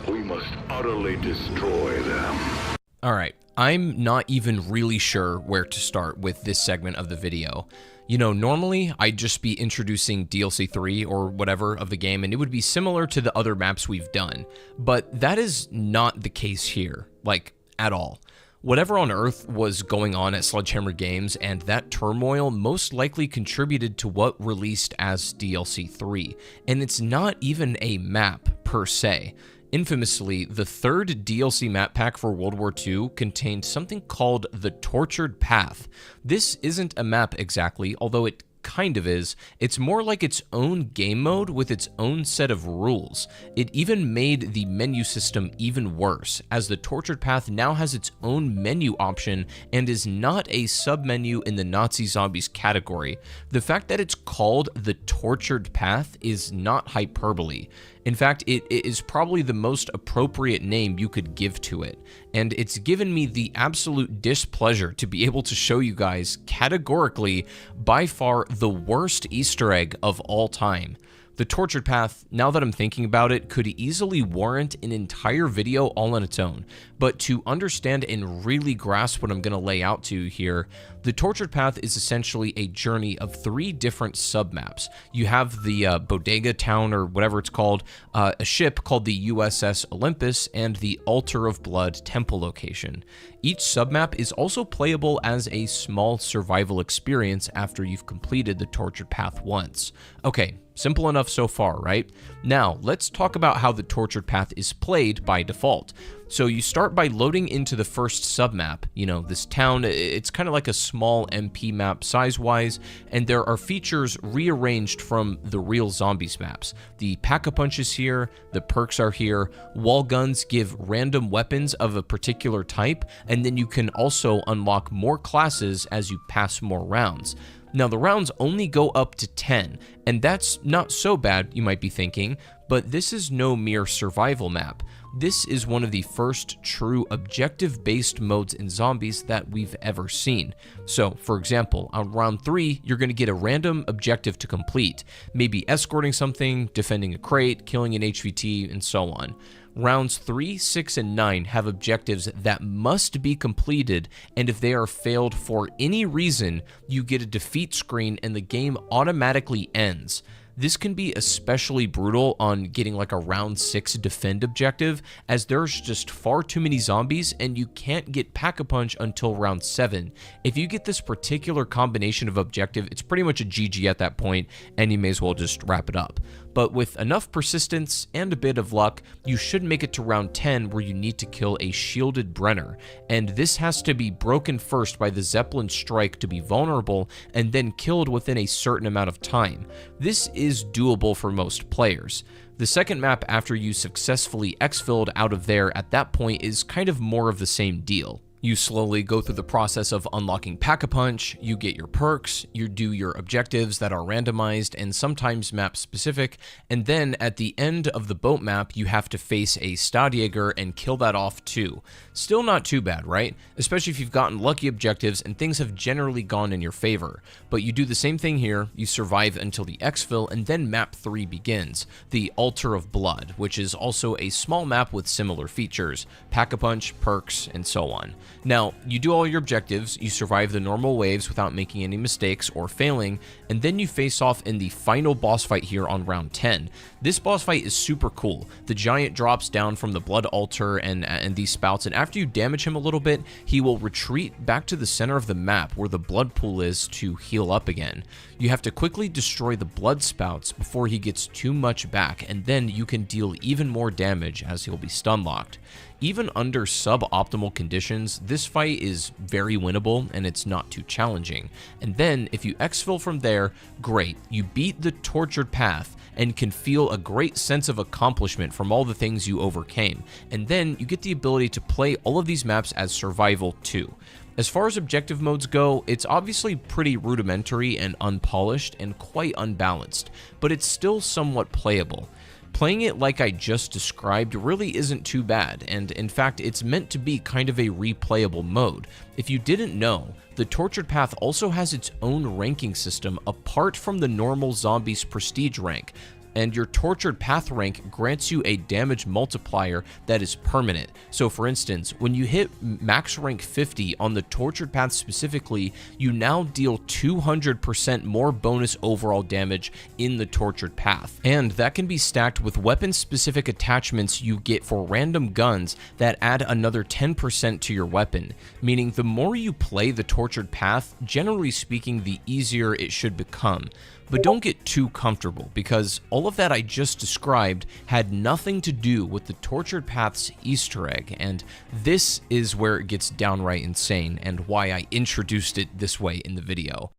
We must utterly destroy them. Alright, I'm not even really sure where to start with this segment of the video. You know, normally I'd just be introducing DLC 3 or whatever of the game and it would be similar to the other maps we've done, but that is not the case here, like, at all. Whatever on earth was going on at Sledgehammer Games and that turmoil most likely contributed to what released as DLC 3, and it's not even a map per se. Infamously, the third DLC map pack for World War II contained something called the Tortured Path. This isn't a map exactly, although it kind of is. It's more like its own game mode with its own set of rules. It even made the menu system even worse, as the Tortured Path now has its own menu option and is not a submenu in the Nazi Zombies category. The fact that it's called the Tortured Path is not hyperbole. In fact, it is probably the most appropriate name you could give to it, and it's given me the absolute displeasure to be able to show you guys categorically by far the worst Easter egg of all time. The Tortured Path, now that I'm thinking about it, could easily warrant an entire video all on its own, but to understand and really grasp what I'm going to lay out to you here, the Tortured Path is essentially a journey of 3 different submaps. You have the Bodega Town, or whatever it's called, a ship called the USS Olympus, and the Altar of Blood temple location. Each submap is also playable as a small survival experience after you've completed the Tortured Path once. Okay, simple enough so far, right? Now, let's talk about how the Tortured Path is played by default. So you start by loading into the first submap, you know, this town. It's kind of like a small MP map size-wise, and there are features rearranged from the real Zombies maps. The Pack-a-Punch is here, the perks are here, wall guns give random weapons of a particular type, and then you can also unlock more classes as you pass more rounds. Now, the rounds only go up to 10, and that's not so bad, you might be thinking, But this is no mere survival map. This is one of the first true objective-based modes in zombies that we've ever seen. So, for example, on round 3, you're going to get a random objective to complete, maybe escorting something, defending a crate, killing an HVT, and so on. Rounds 3, 6, and 9 have objectives that must be completed, and if they are failed for any reason, you get a defeat screen and the game automatically ends. This can be especially brutal on getting like a round 6 defend objective, as there's just far too many zombies and you can't get Pack-a-Punch until round 7. If you get this particular combination of objective, it's pretty much a GG at that point, and you may as well just wrap it up. But with enough persistence and a bit of luck, you should make it to round 10 where you need to kill a shielded Brenner, and this has to be broken first by the Zeppelin strike to be vulnerable and then killed within a certain amount of time. This is doable for most players. The second map after you successfully exfilled out of there at that point is kind of more of the same deal. You slowly go through the process of unlocking Pack-a-Punch, you get your perks, you do your objectives that are randomized and sometimes map specific, and then at the end of the boat map, you have to face a Stadjäger and kill that off too. Still not too bad, right? Especially if you've gotten lucky objectives and things have generally gone in your favor. But you do the same thing here, you survive until the exfil, and then map 3 begins, the Altar of Blood, which is also a small map with similar features, Pack-a-Punch, perks, and so on. Now, you do all your objectives, you survive the normal waves without making any mistakes or failing, and then you face off in the final boss fight here on round 10. This boss fight is super cool. The giant drops down from the blood altar and these spouts, and after you damage him a little bit, he will retreat back to the center of the map where the blood pool is to heal up again. You have to quickly destroy the blood spouts before he gets too much back, and then you can deal even more damage as he'll be stun locked. Even under suboptimal conditions, this fight is very winnable and it's not too challenging. And then, if you exfil from there, great, you beat the tortured path and can feel a great sense of accomplishment from all the things you overcame. And then you get the ability to play all of these maps as survival too. As far as objective modes go, it's obviously pretty rudimentary and unpolished and quite unbalanced, but it's still somewhat playable. Playing it like I just described really isn't too bad, and in fact it's meant to be kind of a replayable mode. If you didn't know, the Tortured Path also has its own ranking system apart from the normal zombies prestige rank, and your Tortured Path rank grants you a damage multiplier that is permanent. So for instance, when you hit max rank 50 on the Tortured Path specifically, you now deal 200% more bonus overall damage in the Tortured Path. And that can be stacked with weapon-specific attachments you get for random guns that add another 10% to your weapon, meaning the more you play the Tortured Path, generally speaking, the easier it should become. But don't get too comfortable, because all of that I just described had nothing to do with the Tortured Path's Easter egg, and this is where it gets downright insane and why I introduced it this way in the video.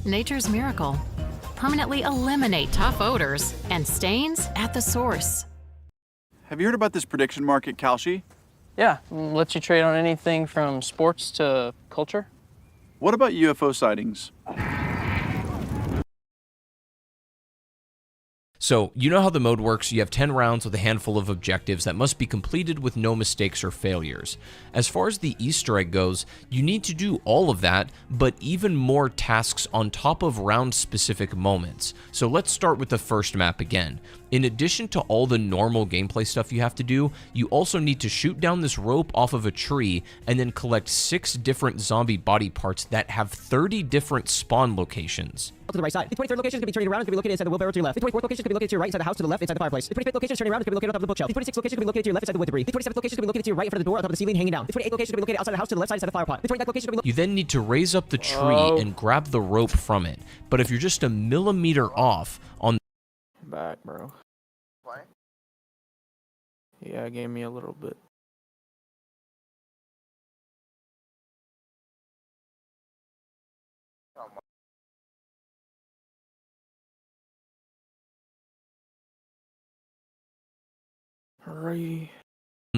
Nature's miracle. Permanently eliminate tough odors and stains at the source. Have you heard about this prediction market, Kalshi? Yeah, lets you trade on anything from sports to culture. What about UFO sightings? So, you know how the mode works. You have 10 rounds with a handful of objectives that must be completed with no mistakes or failures. As far as the Easter egg goes, you need to do all of that, but even more tasks on top of round-specific moments. So let's start with the first map again. In addition to all the normal gameplay stuff you have to do, you also need to shoot down this rope off of a tree and then collect 6 different zombie body parts that have 30 different spawn locations. To the right side. The 23rd location is going to be turning around. It's going to be located inside the wheelbarrow to your left. The 24th location is going to be located to your right inside the house to the left inside the fireplace. The 25th location is turning around. It's going to be located on top of the bookshelf. The 26th location is going to be located to your left inside the wood debris. The 27th location is going to be located to your right in front of the door on top of the ceiling hanging down. The 28th location is going to be located outside the house to the left side inside the fire pot. The 29th location is going to be You then need to raise up the tree and grab the rope from it. But if you're just a millimeter off on back, bro. What? Yeah, it gave me a little bit. Hurry.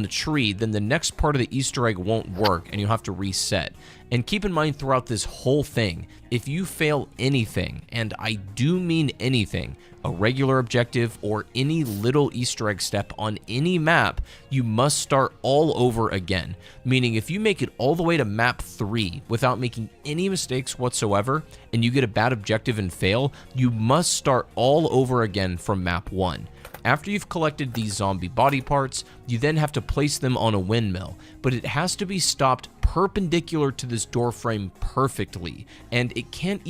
the tree, then the next part of the Easter egg won't work and you'll have to reset. And keep in mind throughout this whole thing, if you fail anything, and I do mean anything, a regular objective or any little Easter egg step on any map, you must start all over again. Meaning if you make it all the way to map 3 without making any mistakes whatsoever, and you get a bad objective and fail, you must start all over again from map 1. After you've collected these zombie body parts, you then have to place them on a windmill, but it has to be stopped perpendicular to this door frame perfectly, and it can't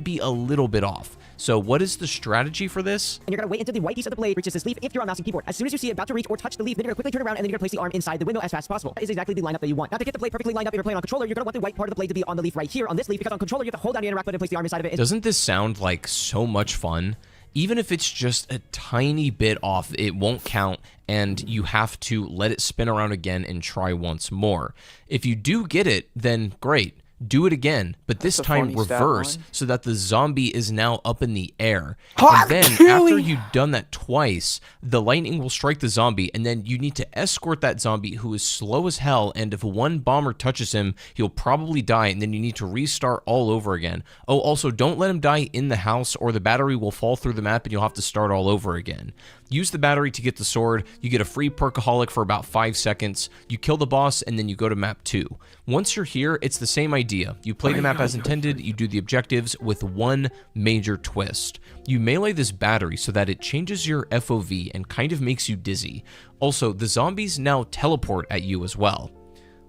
be a little bit off. So what is the strategy for this? And you're gonna wait until the white piece of the blade reaches this leaf if you're on mouse and keyboard. As soon as you see it about to reach or touch the leaf, then you're gonna quickly turn around and then you're gonna place the arm inside the window as fast as possible. That is exactly the lineup that you want. Now to get the blade perfectly lined up if you're playing on controller, you're gonna want the white part of the blade to be on the leaf right here on this leaf, because on controller you have to hold down the interact button and place the arm inside of it. Doesn't this sound like so much fun? Even if it's just a tiny bit off, it won't count, and you have to let it spin around again and try once more. If you do get it, then great. Do it again, but this time reverse so that the zombie is now up in the air. And then after you've done that twice, the lightning will strike the zombie, and then you need to escort that zombie who is slow as hell, and if one bomber touches him, he'll probably die, and then you need to restart all over again. Oh, also, don't let him die in the house, or the battery will fall through the map and you'll have to start all over again. Use the battery to get the sword, you get a free perkaholic for about 5 seconds, you kill the boss, and then you go to map 2. Once you're here, it's the same idea. You play the map as intended, you do the objectives with one major twist. You melee this battery so that it changes your FOV and kind of makes you dizzy. Also, the zombies now teleport at you as well.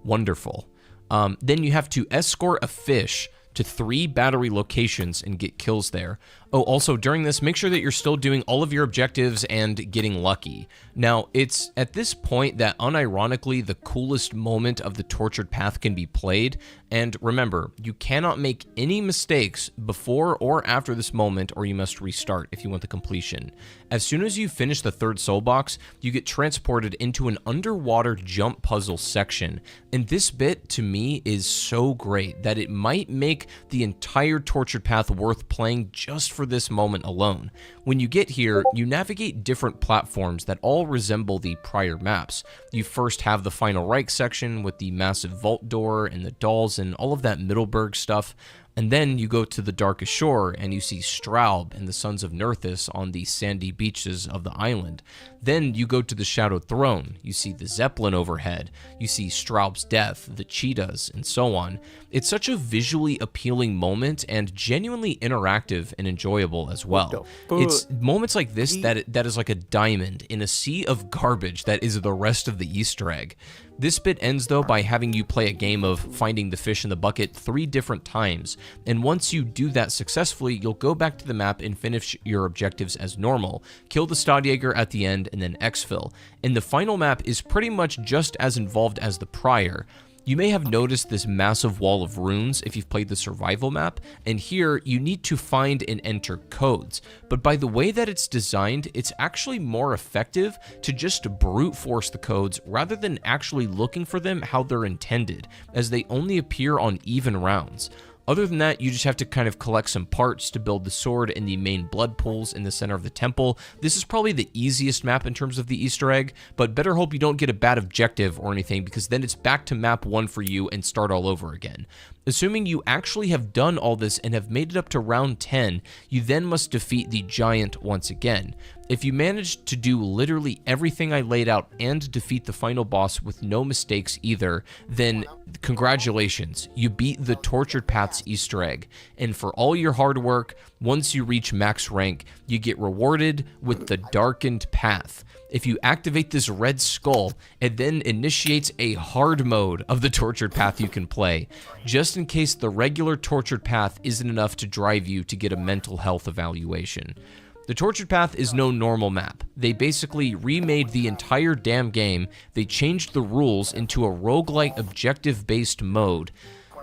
Wonderful. Then you have to escort a fish to 3 battery locations and get kills there. Oh, also during this, make sure that you're still doing all of your objectives and getting lucky. Now, it's at this point that unironically the coolest moment of the Tortured Path can be played, and remember, you cannot make any mistakes before or after this moment, or you must restart if you want the completion. As soon as you finish the 3rd soul box, you get transported into an underwater jump puzzle section, and this bit to me is so great that it might make the entire Tortured Path worth playing just for this moment alone. When you get here, you navigate different platforms that all resemble the prior maps. You first have the Final Reich section with the massive vault door and the dolls and all of that Middleburg stuff. And then you go to the Darkest Shore and you see Straub and the Sons of Nerthus on the sandy beaches of the island. Then you go to the Shadowed Throne. You see the Zeppelin overhead. You see Straub's death, the cheetahs, and so on. It's such a visually appealing moment and genuinely interactive and enjoyable as well. It's moments like this that is like a diamond in a sea of garbage that is the rest of the Easter egg. This bit ends though by having you play a game of finding the fish in the bucket 3 different times, and once you do that successfully, you'll go back to the map and finish your objectives as normal, kill the Stadjäger at the end, and then exfil. And the final map is pretty much just as involved as the prior. You may have noticed this massive wall of runes if you've played the survival map, and here you need to find and enter codes. But by the way that it's designed, it's actually more effective to just brute force the codes rather than actually looking for them how they're intended, as they only appear on even rounds. Other than that, you just have to kind of collect some parts to build the sword in the main blood pools in the center of the temple. This is probably the easiest map in terms of the Easter egg, but better hope you don't get a bad objective or anything, because then it's back to map 1 for you and start all over again. Assuming you actually have done all this and have made it up to round 10, you then must defeat the giant once again. If you manage to do literally everything I laid out and defeat the final boss with no mistakes either, then congratulations, you beat the Tortured Path's Easter egg. And for all your hard work, once you reach max rank, you get rewarded with the Darkened Path. If you activate this red skull, it then initiates a hard mode of the Tortured Path you can play, just in case the regular Tortured Path isn't enough to drive you to get a mental health evaluation. The Tortured Path is no normal map. They basically remade the entire damn game. They changed the rules into a roguelike objective-based mode.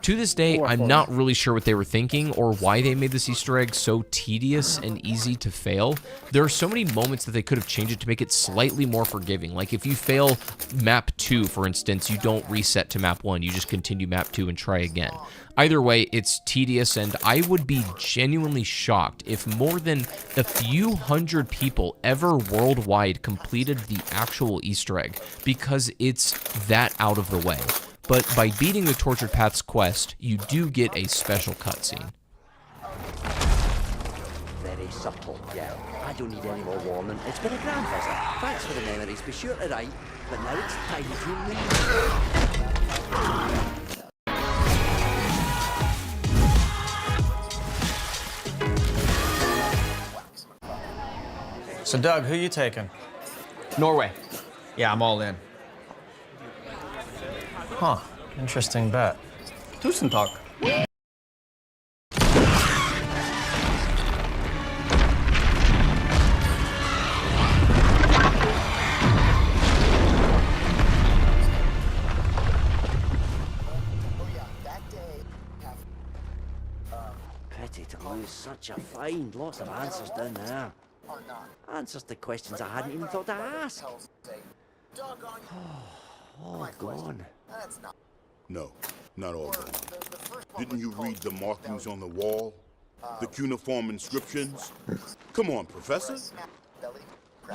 To this day, I'm not really sure what they were thinking or why they made this Easter egg so tedious and easy to fail. There are so many moments that they could have changed it to make it slightly more forgiving. Like if you fail map 2, for instance, you don't reset to map 1. You just continue map 2 and try again. Either way, it's tedious, and I would be genuinely shocked if more than a few hundred people ever worldwide completed the actual Easter egg, because it's that out of the way. but by beating the Tortured Path's quest, you do get a special cutscene. Very subtle, yeah. I don't need any more warning. It's been a grand visit. Thanks for the memories. Be sure to write. But now it's time to leave. So, Doug, who you taking? Norway. Yeah, I'm all in. Huh. Interesting bet. Tusen takk. Pity to lose such a find. Lots of answers down there. Answers to questions I hadn't even thought to ask. All gone. No, not all gone. Didn't you read the markings on the wall? The cuneiform inscriptions? Come on, Professor.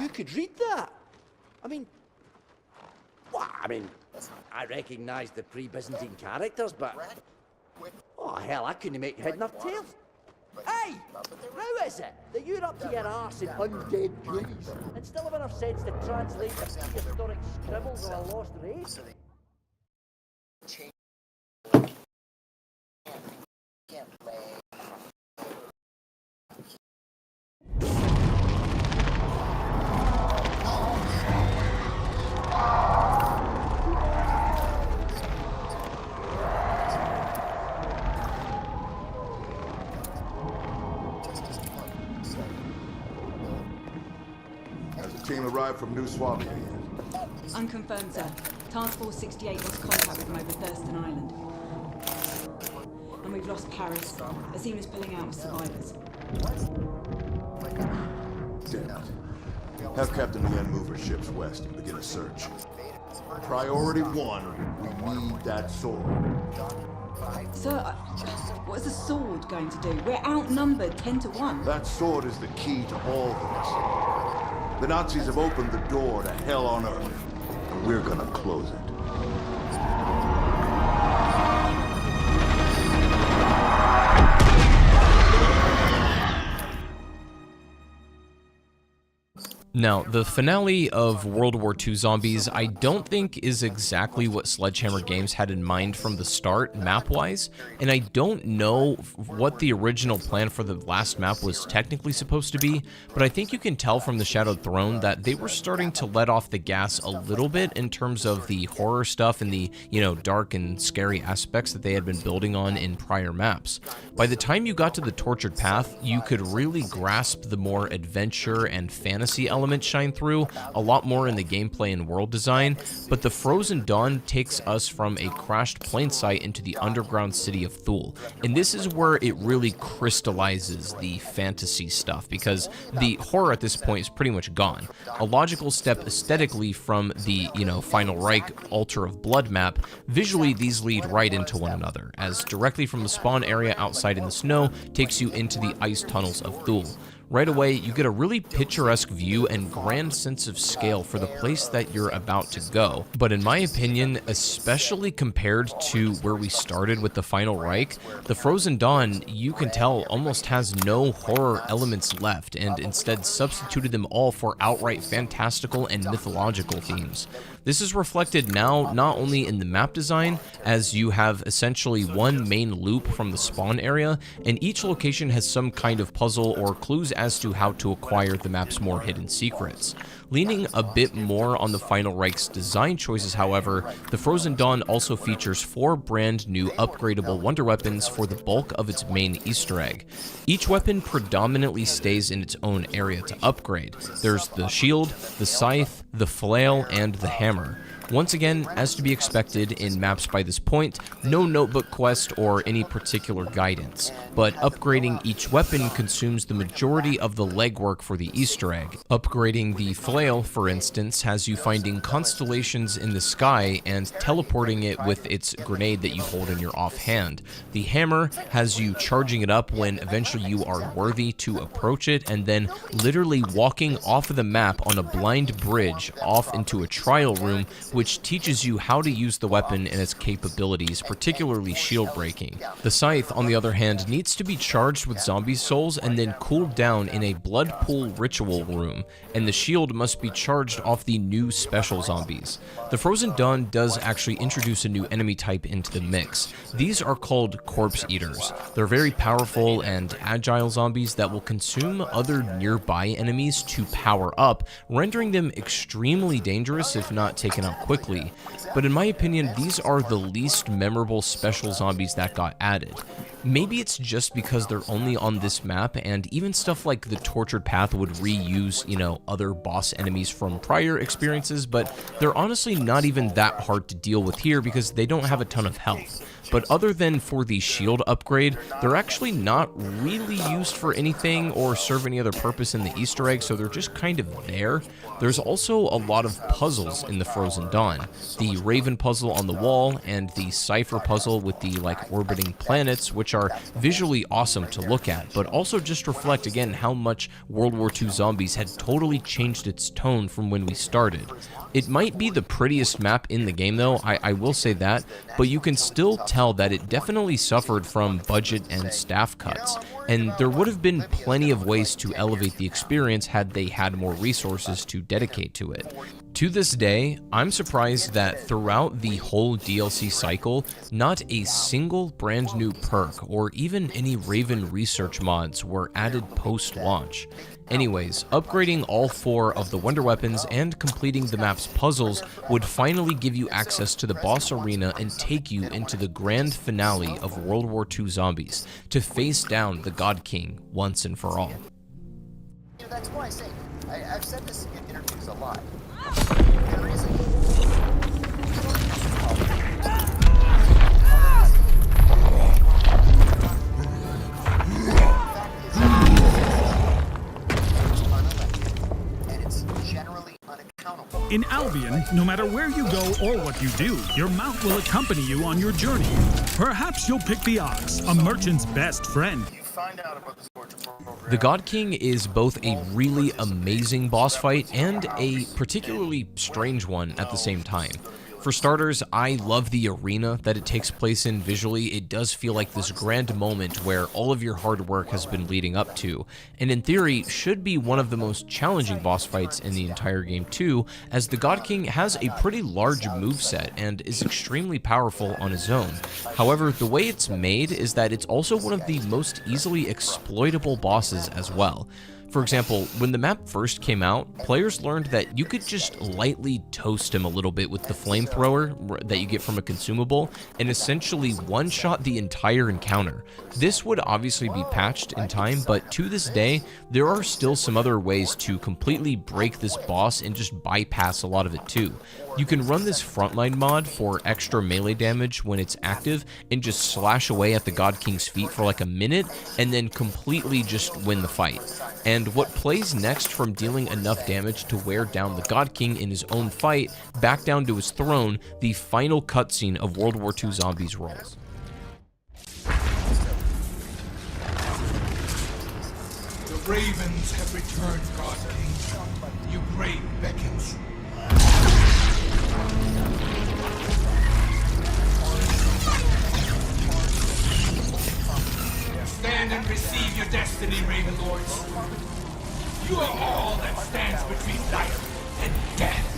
You could read that. I mean, I recognise the pre-Byzantine characters, but oh hell, I couldn't make head nor tail. Hey! How is it that you're up to your arse in undead goodies and still have enough sense to translate the prehistoric scribbles of a lost race? Has the team arrived from New Swabia yet? Unconfirmed, sir. Task Force 68 lost contact with them over Thurston Island. And we've lost Paris. Azim is pulling out with survivors. Damn it. Have Captain Lien move her ships west and begin a search. Priority 1, we need that sword. Sir, what's a sword going to do? We're outnumbered 10 to 1. That sword is the key to all this. The Nazis have opened the door to hell on earth, and we're gonna close it. Now, the finale of World War II Zombies I don't think is exactly what Sledgehammer Games had in mind from the start, map-wise, and I don't know what the original plan for the last map was technically supposed to be, but I think you can tell from the Shadowed Throne that they were starting to let off the gas a little bit in terms of the horror stuff and the, dark and scary aspects that they had been building on in prior maps. By the time you got to the Tortured Path, you could really grasp the more adventure and fantasy elements shine through, a lot more in the gameplay and world design, but the Frozen Dawn takes us from a crashed plain sight into the underground city of Thule, and this is where it really crystallizes the fantasy stuff, because the horror at this point is pretty much gone. A logical step aesthetically from the, Final Reich Altar of Blood map, visually these lead right into one another, as directly from the spawn area outside in the snow takes you into the ice tunnels of Thule. Right away, you get a really picturesque view and grand sense of scale for the place that you're about to go. But in my opinion, especially compared to where we started with the Final Reich, the Frozen Dawn, you can tell, almost has no horror elements left, and instead substituted them all for outright fantastical and mythological themes. This is reflected now not only in the map design, as you have essentially one main loop from the spawn area, and each location has some kind of puzzle or clues as to how to acquire the map's more hidden secrets. Leaning a bit more on the Final Reich's design choices, however, the Frozen Dawn also features 4 brand new upgradable wonder weapons for the bulk of its main Easter egg. Each weapon predominantly stays in its own area to upgrade. There's the shield, the scythe, the flail, and the hammer. Once again, as to be expected in maps by this point, no notebook quest or any particular guidance, but upgrading each weapon consumes the majority of the legwork for the Easter egg. Upgrading the flail, for instance, has you finding constellations in the sky and teleporting it with its grenade that you hold in your offhand. The hammer has you charging it up when eventually you are worthy to approach it, and then literally walking off of the map on a blind bridge off into a trial room which teaches you how to use the weapon and its capabilities, particularly shield breaking. The Scythe, on the other hand, needs to be charged with zombie souls and then cooled down in a blood pool ritual room, and the shield must be charged off the new special zombies. The Frozen Dawn does actually introduce a new enemy type into the mix. These are called Corpse Eaters. They're very powerful and agile zombies that will consume other nearby enemies to power up, rendering them extremely dangerous if not taken out quickly. But in my opinion, these are the least memorable special zombies that got added. Maybe it's just because they're only on this map, and even stuff like the Tortured Path would reuse, other boss enemies from prior experiences, but they're honestly not even that hard to deal with here because they don't have a ton of health. But other than for the shield upgrade, they're actually not really used for anything or serve any other purpose in the Easter egg, so they're just kind of there. There's also a lot of puzzles in the Frozen Dawn. The Raven puzzle on the wall and the Cypher puzzle with the orbiting planets, which are visually awesome to look at, but also just reflect again how much World War II Zombies had totally changed its tone from when we started. It might be the prettiest map in the game though, I will say that, but you can still tell that it definitely suffered from budget and staff cuts, and there would have been plenty of ways to elevate the experience had they had more resources to dedicate to it. To this day, I'm surprised that throughout the whole DLC cycle, not a single brand new perk or even any Raven research mods were added post-launch. Anyways, upgrading all 4 of the wonder weapons and completing the map's puzzles would finally give you access to the boss arena and take you into the grand finale of World War II Zombies to face down the God King once and for all. That's why I say, I've said this in interviews a lot. There isn't. In Albion, no matter where you go or what you do, your mount will accompany you on your journey. Perhaps you'll pick the ox, a merchant's best friend. The God King is both a really amazing boss fight and a particularly strange one at the same time. For starters, I love the arena that it takes place in visually. It does feel like this grand moment where all of your hard work has been leading up to, and in theory should be one of the most challenging boss fights in the entire game too, as the God King has a pretty large moveset and is extremely powerful on his own. However, the way it's made is that it's also one of the most easily exploitable bosses as well. For example, when the map first came out, players learned that you could just lightly toast him a little bit with the flamethrower that you get from a consumable and essentially one-shot the entire encounter. This would obviously be patched in time, but to this day, there are still some other ways to completely break this boss and just bypass a lot of it too. You can run this frontline mod for extra melee damage when it's active and just slash away at the God King's feet for like a minute and then completely just win the fight. And what plays next from dealing enough damage to wear down the God King in his own fight back down to his throne, the final cutscene of World War II Zombies rolls. The ravens have returned, God King. Your grave beckons. Stand and receive your destiny, Raven Lords. You are all that stands between life and death.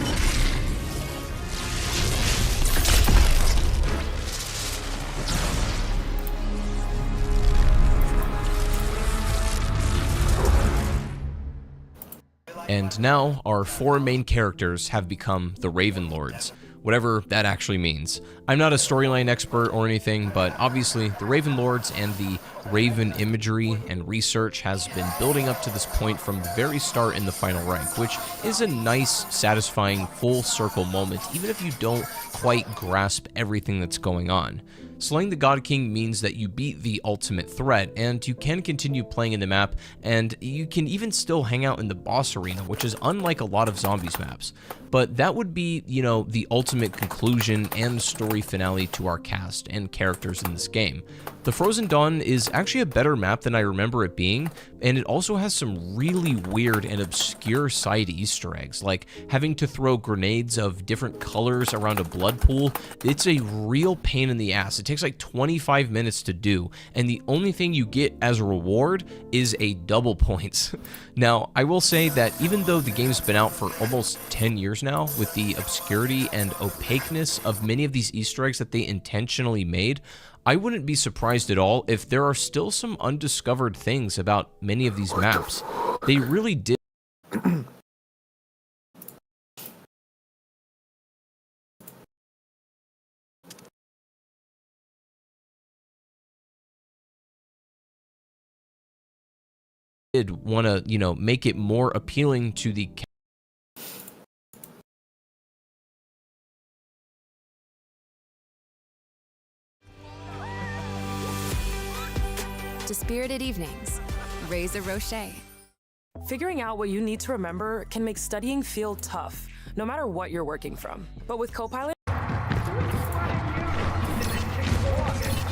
And now, our 4 main characters have become the Raven Lords, whatever that actually means. I'm not a storyline expert or anything, but obviously the Raven Lords and the Raven imagery and research has been building up to this point from the very start in the final rank, which is a nice, satisfying, full circle moment, even if you don't quite grasp everything that's going on. Slaying the God King means that you beat the ultimate threat, and you can continue playing in the map, and you can even still hang out in the boss arena, which is unlike a lot of zombies maps. But that would be, you know, the ultimate conclusion and story finale to our cast and characters in this game. The Frozen Dawn is actually a better map than I remember it being, and it also has some really weird and obscure side Easter eggs, like having to throw grenades of different colors around a blood pool. It's a real pain in the ass. It takes like 25 minutes to do, and the only thing you get as a reward is a double points. Now, I will say that even though the game's been out for almost 10 years now, with the obscurity and opaqueness of many of these Easter eggs that they intentionally made, I wouldn't be surprised at all if there are still some undiscovered things about many of these maps. They really did. Did want to, you know, make it more appealing to the to Spirited Evenings, Razor Rocher. Figuring out what you need to remember can make studying feel tough, no matter what you're working from. But with Copilot...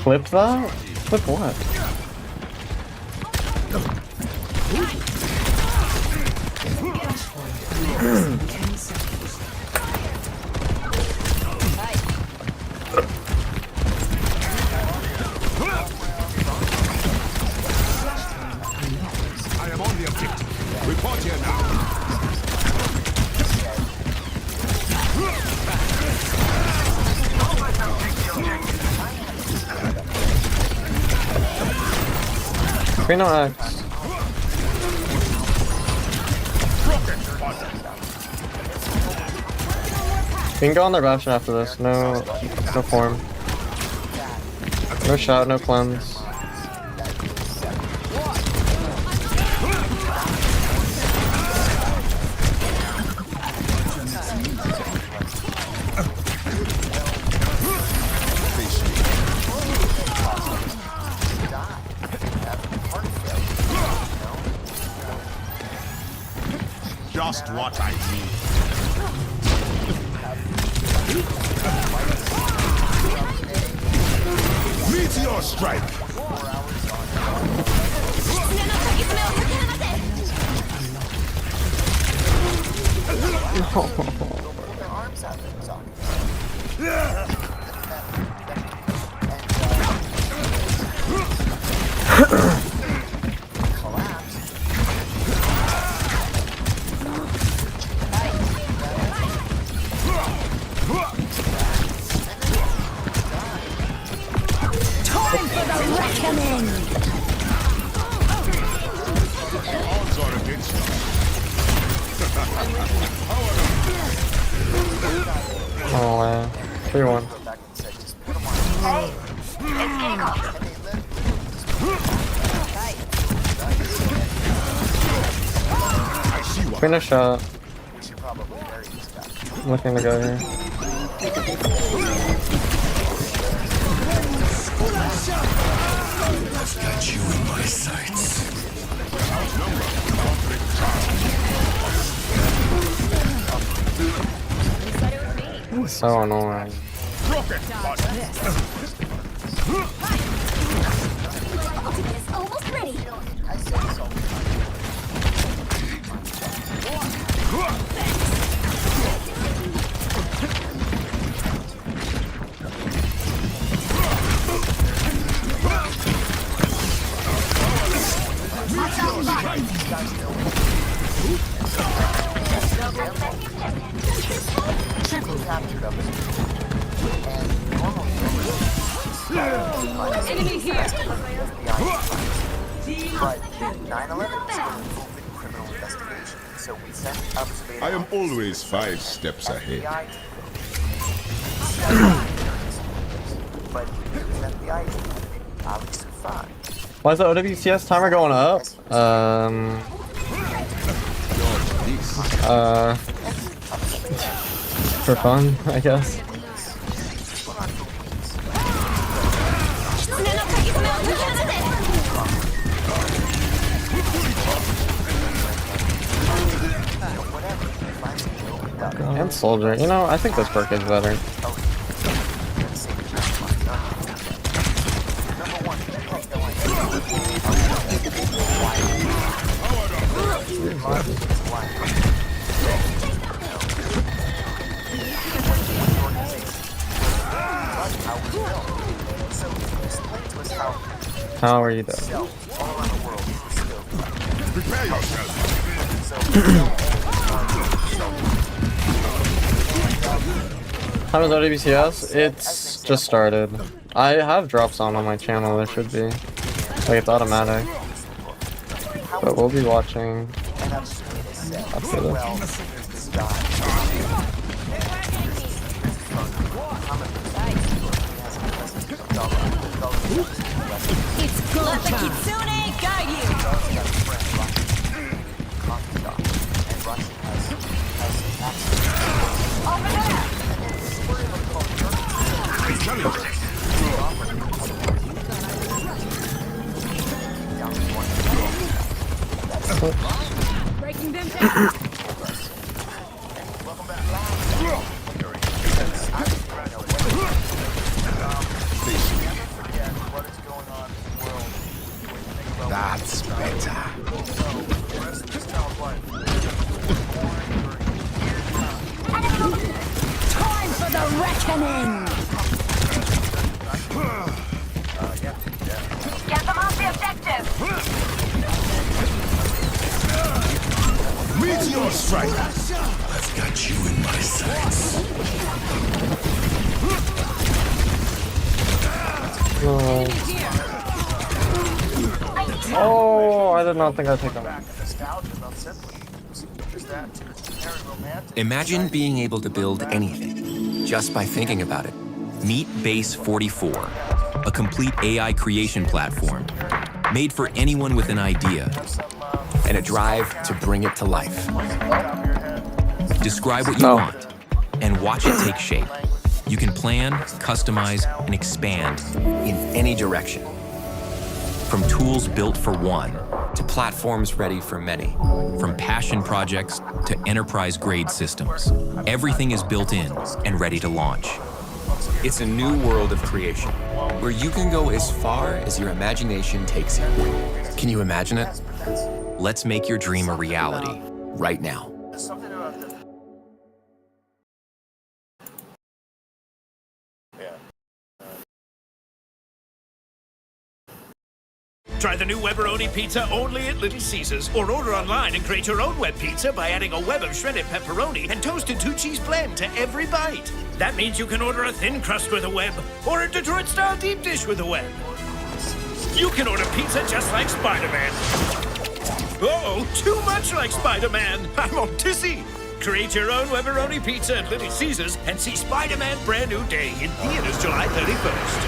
Flip that? Flip what? I am on the objective. Report here now. Reno X. We can go on their option after this. No form. No shot, no cleanse. Just what I need. Meteor strike! Time for the reckoning! Odds are against us. Oh man. 3-1. Hey, it's takeoff. Queen a shot. Looking to go here. I've got you in my sights. So annoying. Almost ready. Enemy here! But 9/11 is an open criminal investigation, so we sent observators. I am always 5 steps ahead. But he was FBI Alex Sufan. Why is the OWCS timer going up? For fun, I guess. And soldier. You know, I think this perk is better. How are you doing? Prepare yourself. How does RDBCS? It's just started. I have drops on my channel, there should be. Like, it's automatic. But we'll be watching after this. It's go Let the Kitsune guide you! Breaking them down. That's better. Time for the reckoning! Get them off the objective! Meteor strike! I've got you in my sights. Oh, I did not think I'd take him. Imagine being able to build anything just by thinking about it. Meet Base 44, a complete AI creation platform made for anyone with an idea and a drive to bring it to life. Describe what you want and watch it take shape. You can plan, customize, and expand in any direction. From tools built for one to platforms ready for many. From passion projects to enterprise-grade systems. Everything is built in and ready to launch. It's a new world of creation, where you can go as far as your imagination takes you. Can you imagine it? Let's make your dream a reality, right now. Try the new Webberoni pizza only at Little Caesars, or order online and create your own web pizza by adding a web of shredded pepperoni and toasted 2-cheese blend to every bite. That means you can order a thin crust with a web, or a Detroit-style deep dish with a web. You can order pizza just like Spider-Man. Uh-oh, too much like Spider-Man. I'm on Tissy. Create your own Webberoni pizza at Little Caesars and see Spider-Man Brand New Day in theaters July 31st.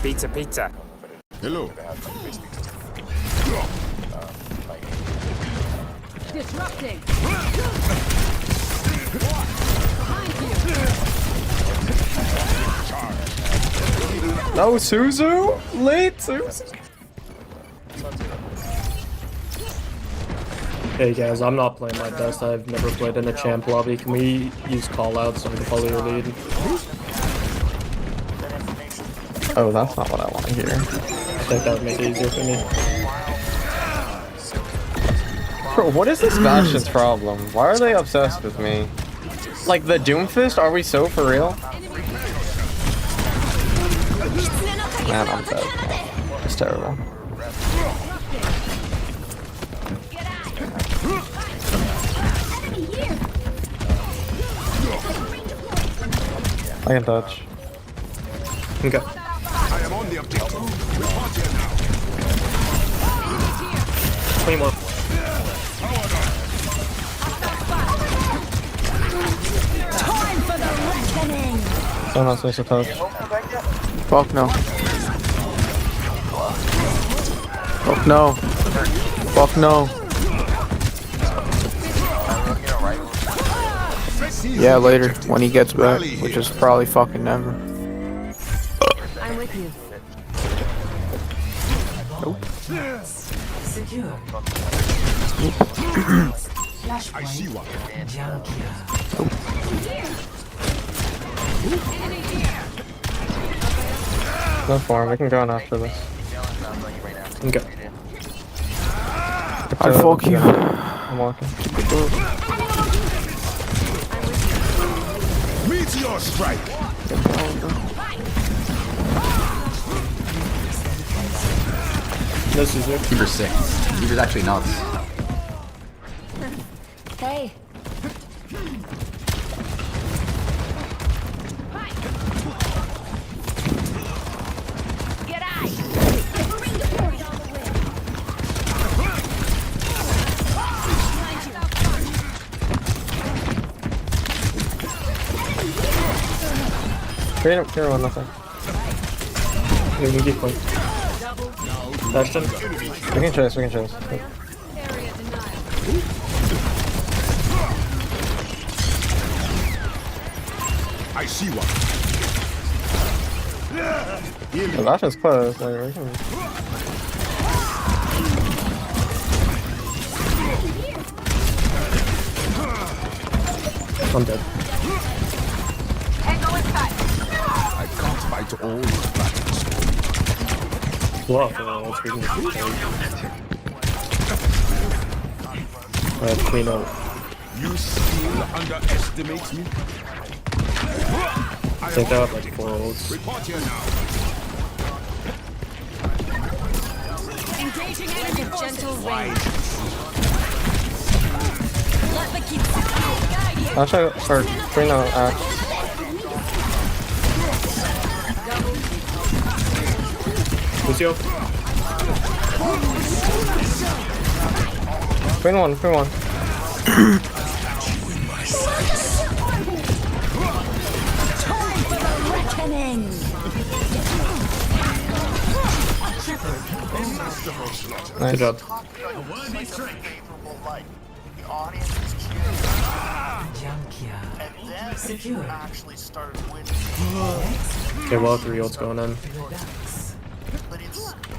Pizza, pizza. Hello. Disrupting. No, Suzu? Late Suzu? Hey guys, I'm not playing my best. I've never played in a champ lobby. Can we use callouts so we can follow your lead? Oh, that's not what I want to hear. I think that would make it easier for me. Bro, what is this Bastion's problem? Why are they obsessed with me? Like the Doomfist? Are we so for real? Man, I'm dead. It's terrible. I can touch. Okay. I am on the objective. Report here now. 20 more. Time for the reckoning! I'm not supposed to touch. Fuck no. Fuck no. Fuck no. Yeah, later, when he gets back, which is probably fucking never. I'm with you. Nope. Secure. I see one. No form, we can go on after this. Okay. I'll fuck you. I'm walking. Meteor strike. This is it. Keeper's sick. Keeper's actually nuts. Hey. Clear one, nothing. We can keep going. Bastion. We can chase, we can chase. I see one. The Bastion's close, like, we can... I'm dead. I can't fight all the battles. Wow, let's begin the clean out. You still underestimate me? I think I have like 4 ults. Report here now. Engaging enemy forces. Let the keep guide you. I'll try for Queen of Axe. Lucio. Queen one, Queen one. Nice. Good job. Okay, well, 3 ults going in.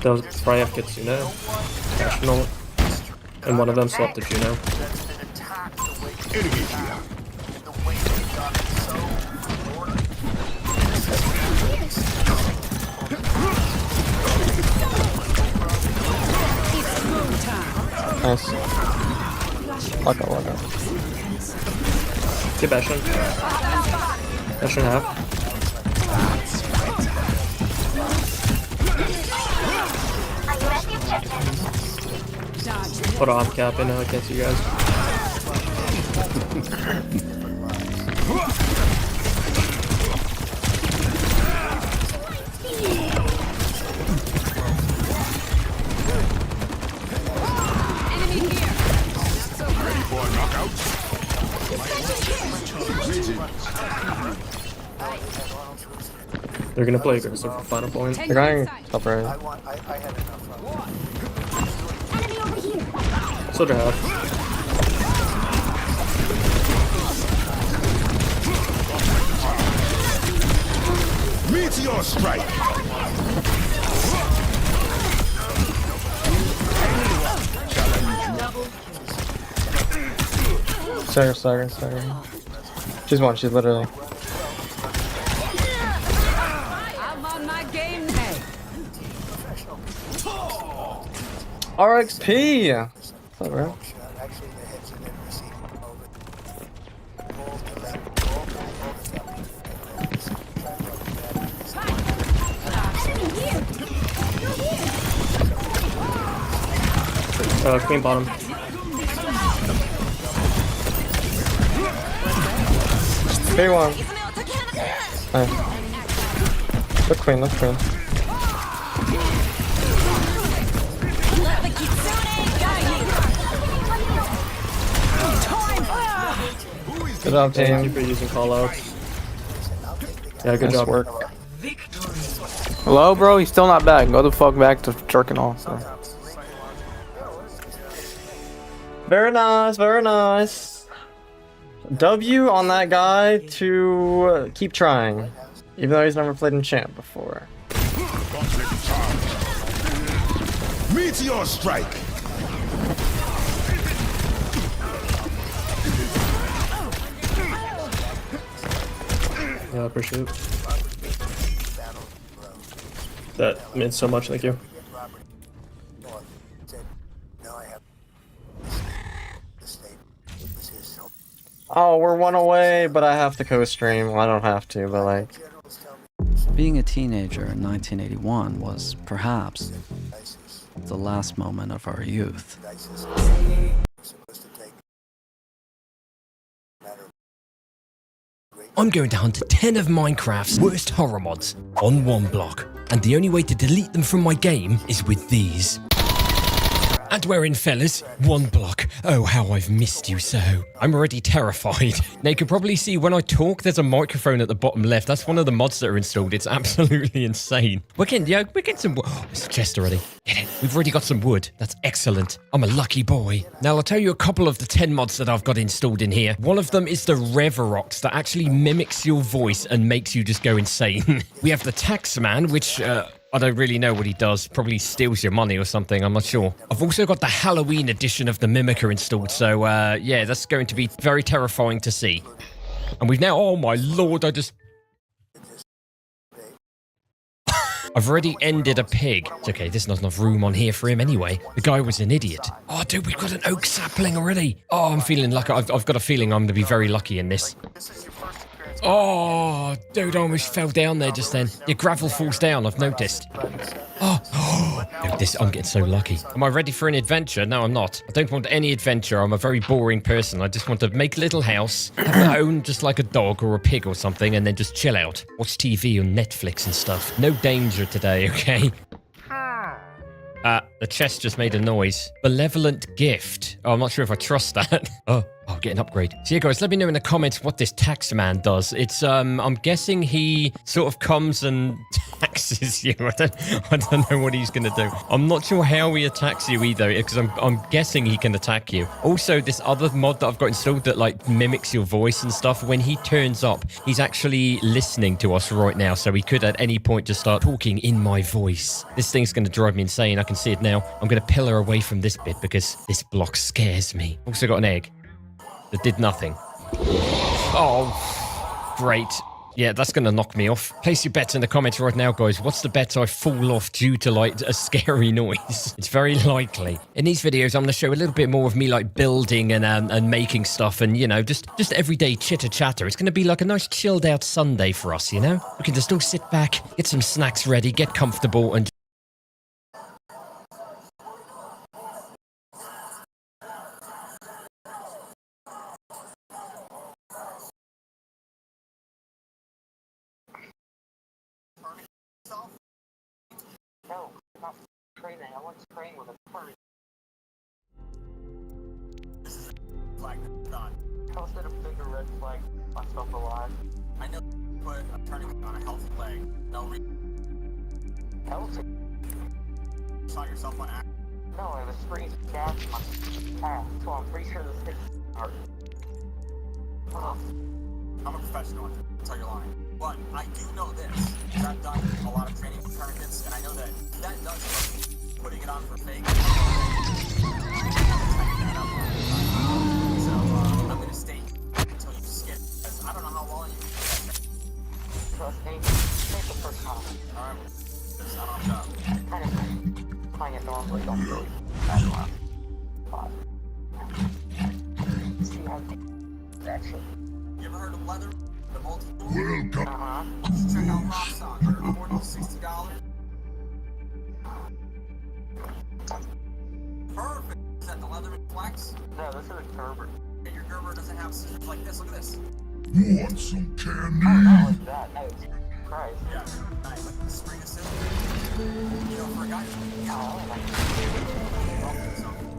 They'll probably have Kitsune, National, and one of them swapped to Juno. Nice. Lock out, lock out. Get Bastion. Bastion half. Put on cap in now against you guys. They're gonna play aggressive for final point. They're going top right. Soldier half. Meteor strike. Sorry. She's one, she's literally. I'm on my game day. RXP! What's up, bro? Queen bottom. K1. Nice. Look Queen, look Queen. Good job, team. Keep using callouts. Yeah, good job. Work. Hello, bro? He's still not back. Go the fuck back to jerking off. So. Very nice, very nice. W on that guy to keep trying, even though he's never played in champ before. Meteor strike. Yeah, I appreciate it. That means so much, thank you. Oh, we're one away, but I have to co-stream. Well, I don't have to, but like... Being a teenager in 1981 was, perhaps, the last moment of our youth. I'm going to hunt 10 of Minecraft's worst horror mods on one block, and the only way to delete them from my game is with these. And we're in, fellas. One block. Oh, how I've missed you so. I'm already terrified. Now, you can probably see when I talk, there's a microphone at the bottom left. That's one of the mods that are installed. It's absolutely insane. We're getting some wood. Oh, it's a chest already. Get it. We've already got some wood. That's excellent. I'm a lucky boy. Now, I'll tell you a couple of the 10 mods that I've got installed in here. One of them is the Reverox that actually mimics your voice and makes you just go insane. We have the Taxman, which... I don't really know what he does. Probably steals your money or something. I'm not sure. I've also got the Halloween edition of the Mimicker installed. So, yeah, that's going to be very terrifying to see. And we've now... Oh, my lord, I just... I've already ended a pig. It's okay, there's not enough room on here for him anyway. The guy was an idiot. Oh, dude, we've got an oak sapling already. Oh, I'm feeling like... I've got a feeling I'm going to be very lucky in this. Oh, dude, I almost fell down there just then. Your gravel falls down, I've noticed. Oh, dude, I'm getting so lucky. Am I ready for an adventure? No, I'm not. I don't want any adventure. I'm a very boring person. I just want to make a little house, have my own, just like a dog or a pig or something, and then just chill out. Watch TV on Netflix and stuff. No danger today, okay? The chest just made a noise. Benevolent gift. Oh, I'm not sure if I trust that. Oh, get an upgrade. So yeah, guys, let me know in the comments what this Taxman does. It's, I'm guessing he sort of comes and taxes you. I don't know what he's gonna do. I'm not sure how he attacks you either, because I'm guessing he can attack you. Also, this other mod that I've got installed that like mimics your voice and stuff, when he turns up, he's actually listening to us right now, so he could at any point just start talking in my voice. This thing's gonna drive me insane. I can see it now. I'm gonna pillar away from this bit because this block scares me. Also got an egg that did nothing. Oh, great. Yeah, that's going to knock me off. Place your bets in the comments right now, guys. What's the bet I fall off due to, like, a scary noise? It's very likely. In these videos, I'm going to show a little bit more of me, like, building and making stuff and, you know, just everyday chitter-chatter. It's going to be like a nice chilled-out Sunday for us, you know? We can just all sit back, get some snacks ready, get comfortable, and... No, not training. I want to train with a furry. This is a flag that's done. How is it a bigger red flag? Myself alive. I know you put a tourniquet on a healthy leg. No reason. Healthy? You saw yourself on accident? No, I was spraying gas in my path, so I'm pretty sure this thing hurt. Oh. I'm a professional, I'll tell you lying. But I do know this, because I've done a lot of training with tourniquets, and I know that that does work. Putting it on for fake. So, I'm going to stay until you skip, because I don't know how long you can do that. Trust me, take the first time. Alright, it's not on job. Kind of playing it normally, don't really bad luck. But, see how actually. You ever heard of leather? The multi-tool? Uh-huh. Check out Rock Sock. They're $40 to $60. Perfect. Is that the Leatherman Flex? No, this is a Gerber. Okay, your Gerber doesn't have scissors like this. Look at this. Want some candy? Oh, not like that. No, it's Christ. Yeah, nice. Like the string of scissors. You know, for a guy who's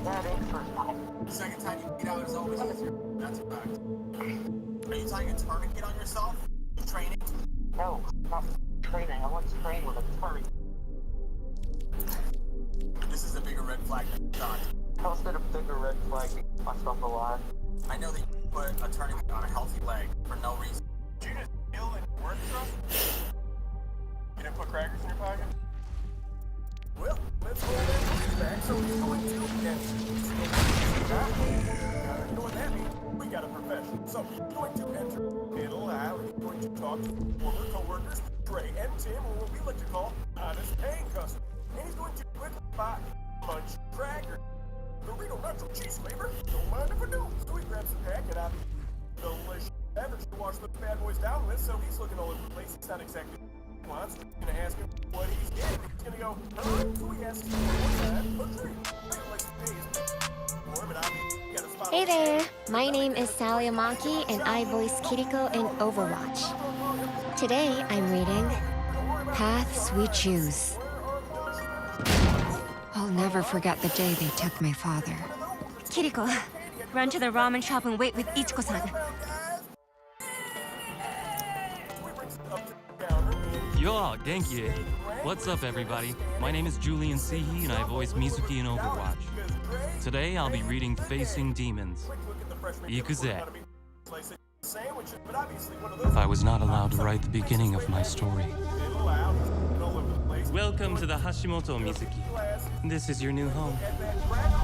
that ain't first time. The second time you get out is always easier. That's a fact. Are you tying a tourniquet on yourself? Training? No, not training. I want to train with a tourniquet. This is a bigger red flag than John. How is it a bigger red flag to keep myself alive? I know that you put a tourniquet on a healthy leg for no reason. Did you just steal and work truck? You didn't put crackers in your pocket? Well, let's go ahead and put it back so he's going to. Doing that. that means we got a profession. So he's going to enter middle alley. He's going to talk to former co-workers, Trey and Tim, or what we like to call honest paying customers. And he's going to quickly buy Munch Cracker. Dorito Nacho Cheese flavor. Don't mind if I do. So he grabs a packet out of the delicious beverage to wash those bad boys down with, so he's looking all over the place. He's not exactly wants. He's gonna ask him what he's getting. He's gonna go, so he asks him one time, Hey there, my name is Sally Amaki and I voice Kiriko in Overwatch. Today I'm reading Paths We Choose. I'll never forget the day they took my father. Kiriko, run to the ramen shop and wait with Ichiko-san. Yo, genki. What's up, everybody? My name is Julian Seehee, and I voice Mizuki in Overwatch. Today, I'll be reading Facing Demons. Ikuze. I was not allowed to write the beginning of my story. Welcome to the Hashimoto, Mizuki. This is your new home.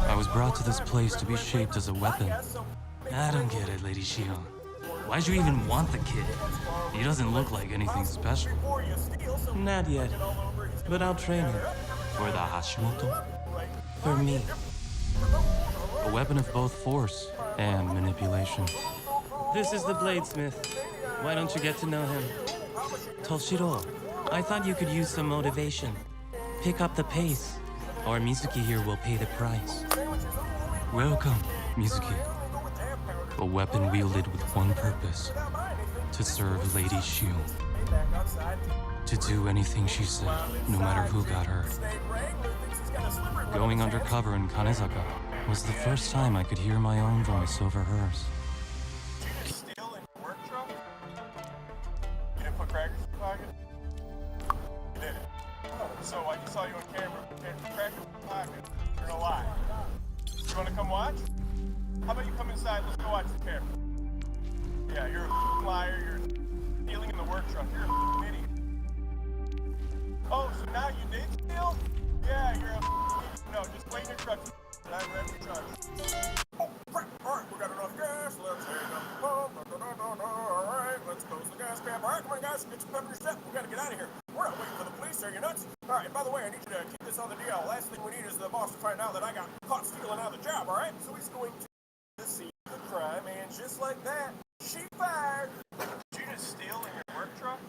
I was brought to this place to be shaped as a weapon. I don't get it, Lady Shio. Why'd you even want the kid? He doesn't look like anything special. Not yet, but I'll train him. For the Hashimoto? For me. A weapon of both force and manipulation. This is the Bladesmith. Why don't you get to know him? Toshiro, I thought you could use some motivation. Pick up the pace, or Mizuki here will pay the price. Welcome, Mizuki. A weapon wielded with one purpose. To serve Lady Shio. To do anything she said, no matter who got hurt. Going undercover in Kanezaka was the first time I could hear my own voice over hers. You didn't put crackers in your pocket? You did it. So I just saw you on camera. Crackers in your pocket. You're gonna lie. You wanna come watch? How about you come inside? Let's go watch the camera. Yeah, you're a liar. You're stealing in the work truck. You're a idiot. Oh, so now you did steal? Yeah, you're a no. Just wait in your truck. And I read the truck. Oh, crap! All right, we got enough gas. Let's hang up the pump. All right, let's close the gas cap. All right, come on, guys, get your pep in your step. We gotta get out of here. We're not waiting for the police. Are you nuts? All right. By the way, I need you to keep this on the DL. Last thing we need is the boss to find out that I got caught stealing out of the job. All right. So he's going to see the crime, and just like that, she fired. Did you just steal in your work truck?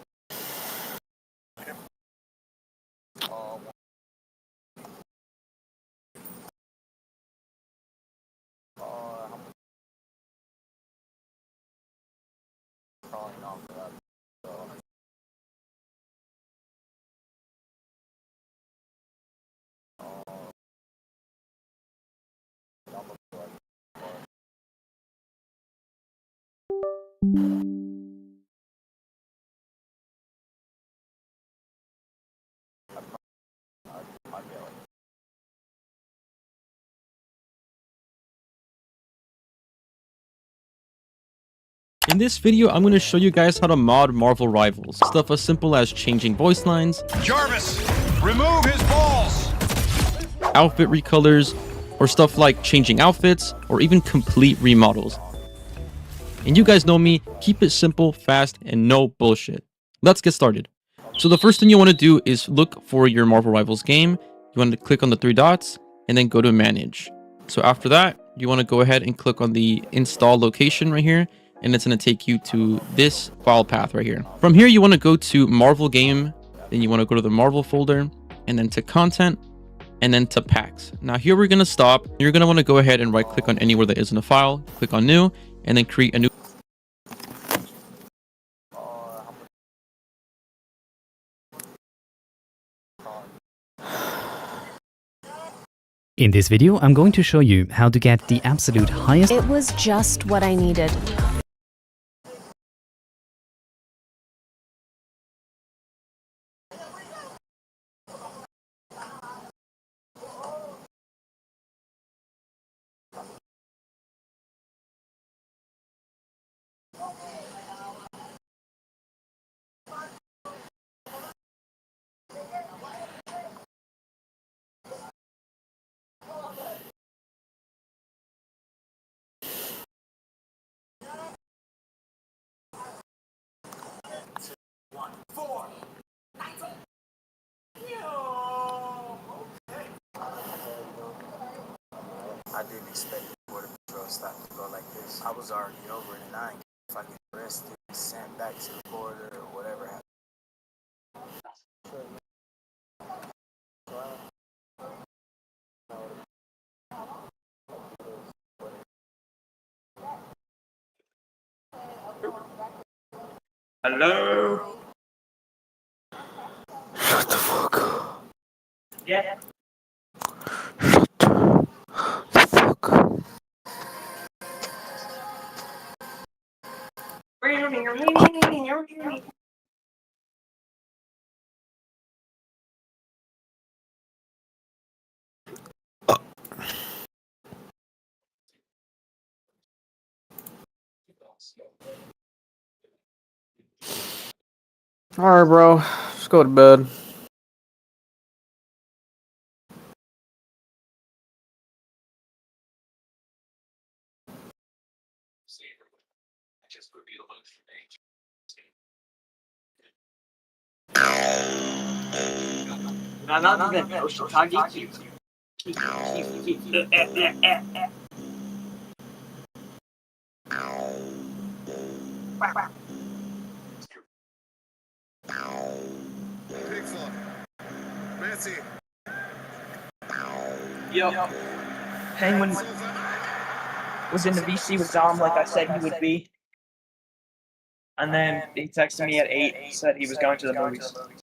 In this video, I'm going to show you guys how to mod Marvel Rivals. Stuff as simple as changing voice lines, Jarvis, remove his balls! outfit recolors, or stuff like changing outfits, or even complete remodels. And you guys know me, keep it simple, fast, and no bullshit. Let's get started. So the first thing you want to do is look for your Marvel Rivals game. You want to click on the three dots, and then go to Manage. So after that, you want to go ahead and click on the install location right here, and it's going to take you to this file path right here. From here, you want to go to Marvel Game, then you want to go to the Marvel folder, and then to Content, and then to Packs. Now here we're going to stop. You're going to want to go ahead and right click on anywhere that isn't a file, click on New, and then create a new. In this video, I'm going to show you how to get the absolute highest. It was just what I needed. I didn't expect the Border Patrol stop to go like this. I was already over it, and I ain't care if I get arrested and sent back to the border or whatever happened. Hello? Shut the fuck up. Yeah. The fuck up. Alright, bro. Just go to bed. Not even Oshikage. Nancy. Yep. Penguin was in the VC with Dom like I said he would be. And then he texted me at 8, said he was going to the movies.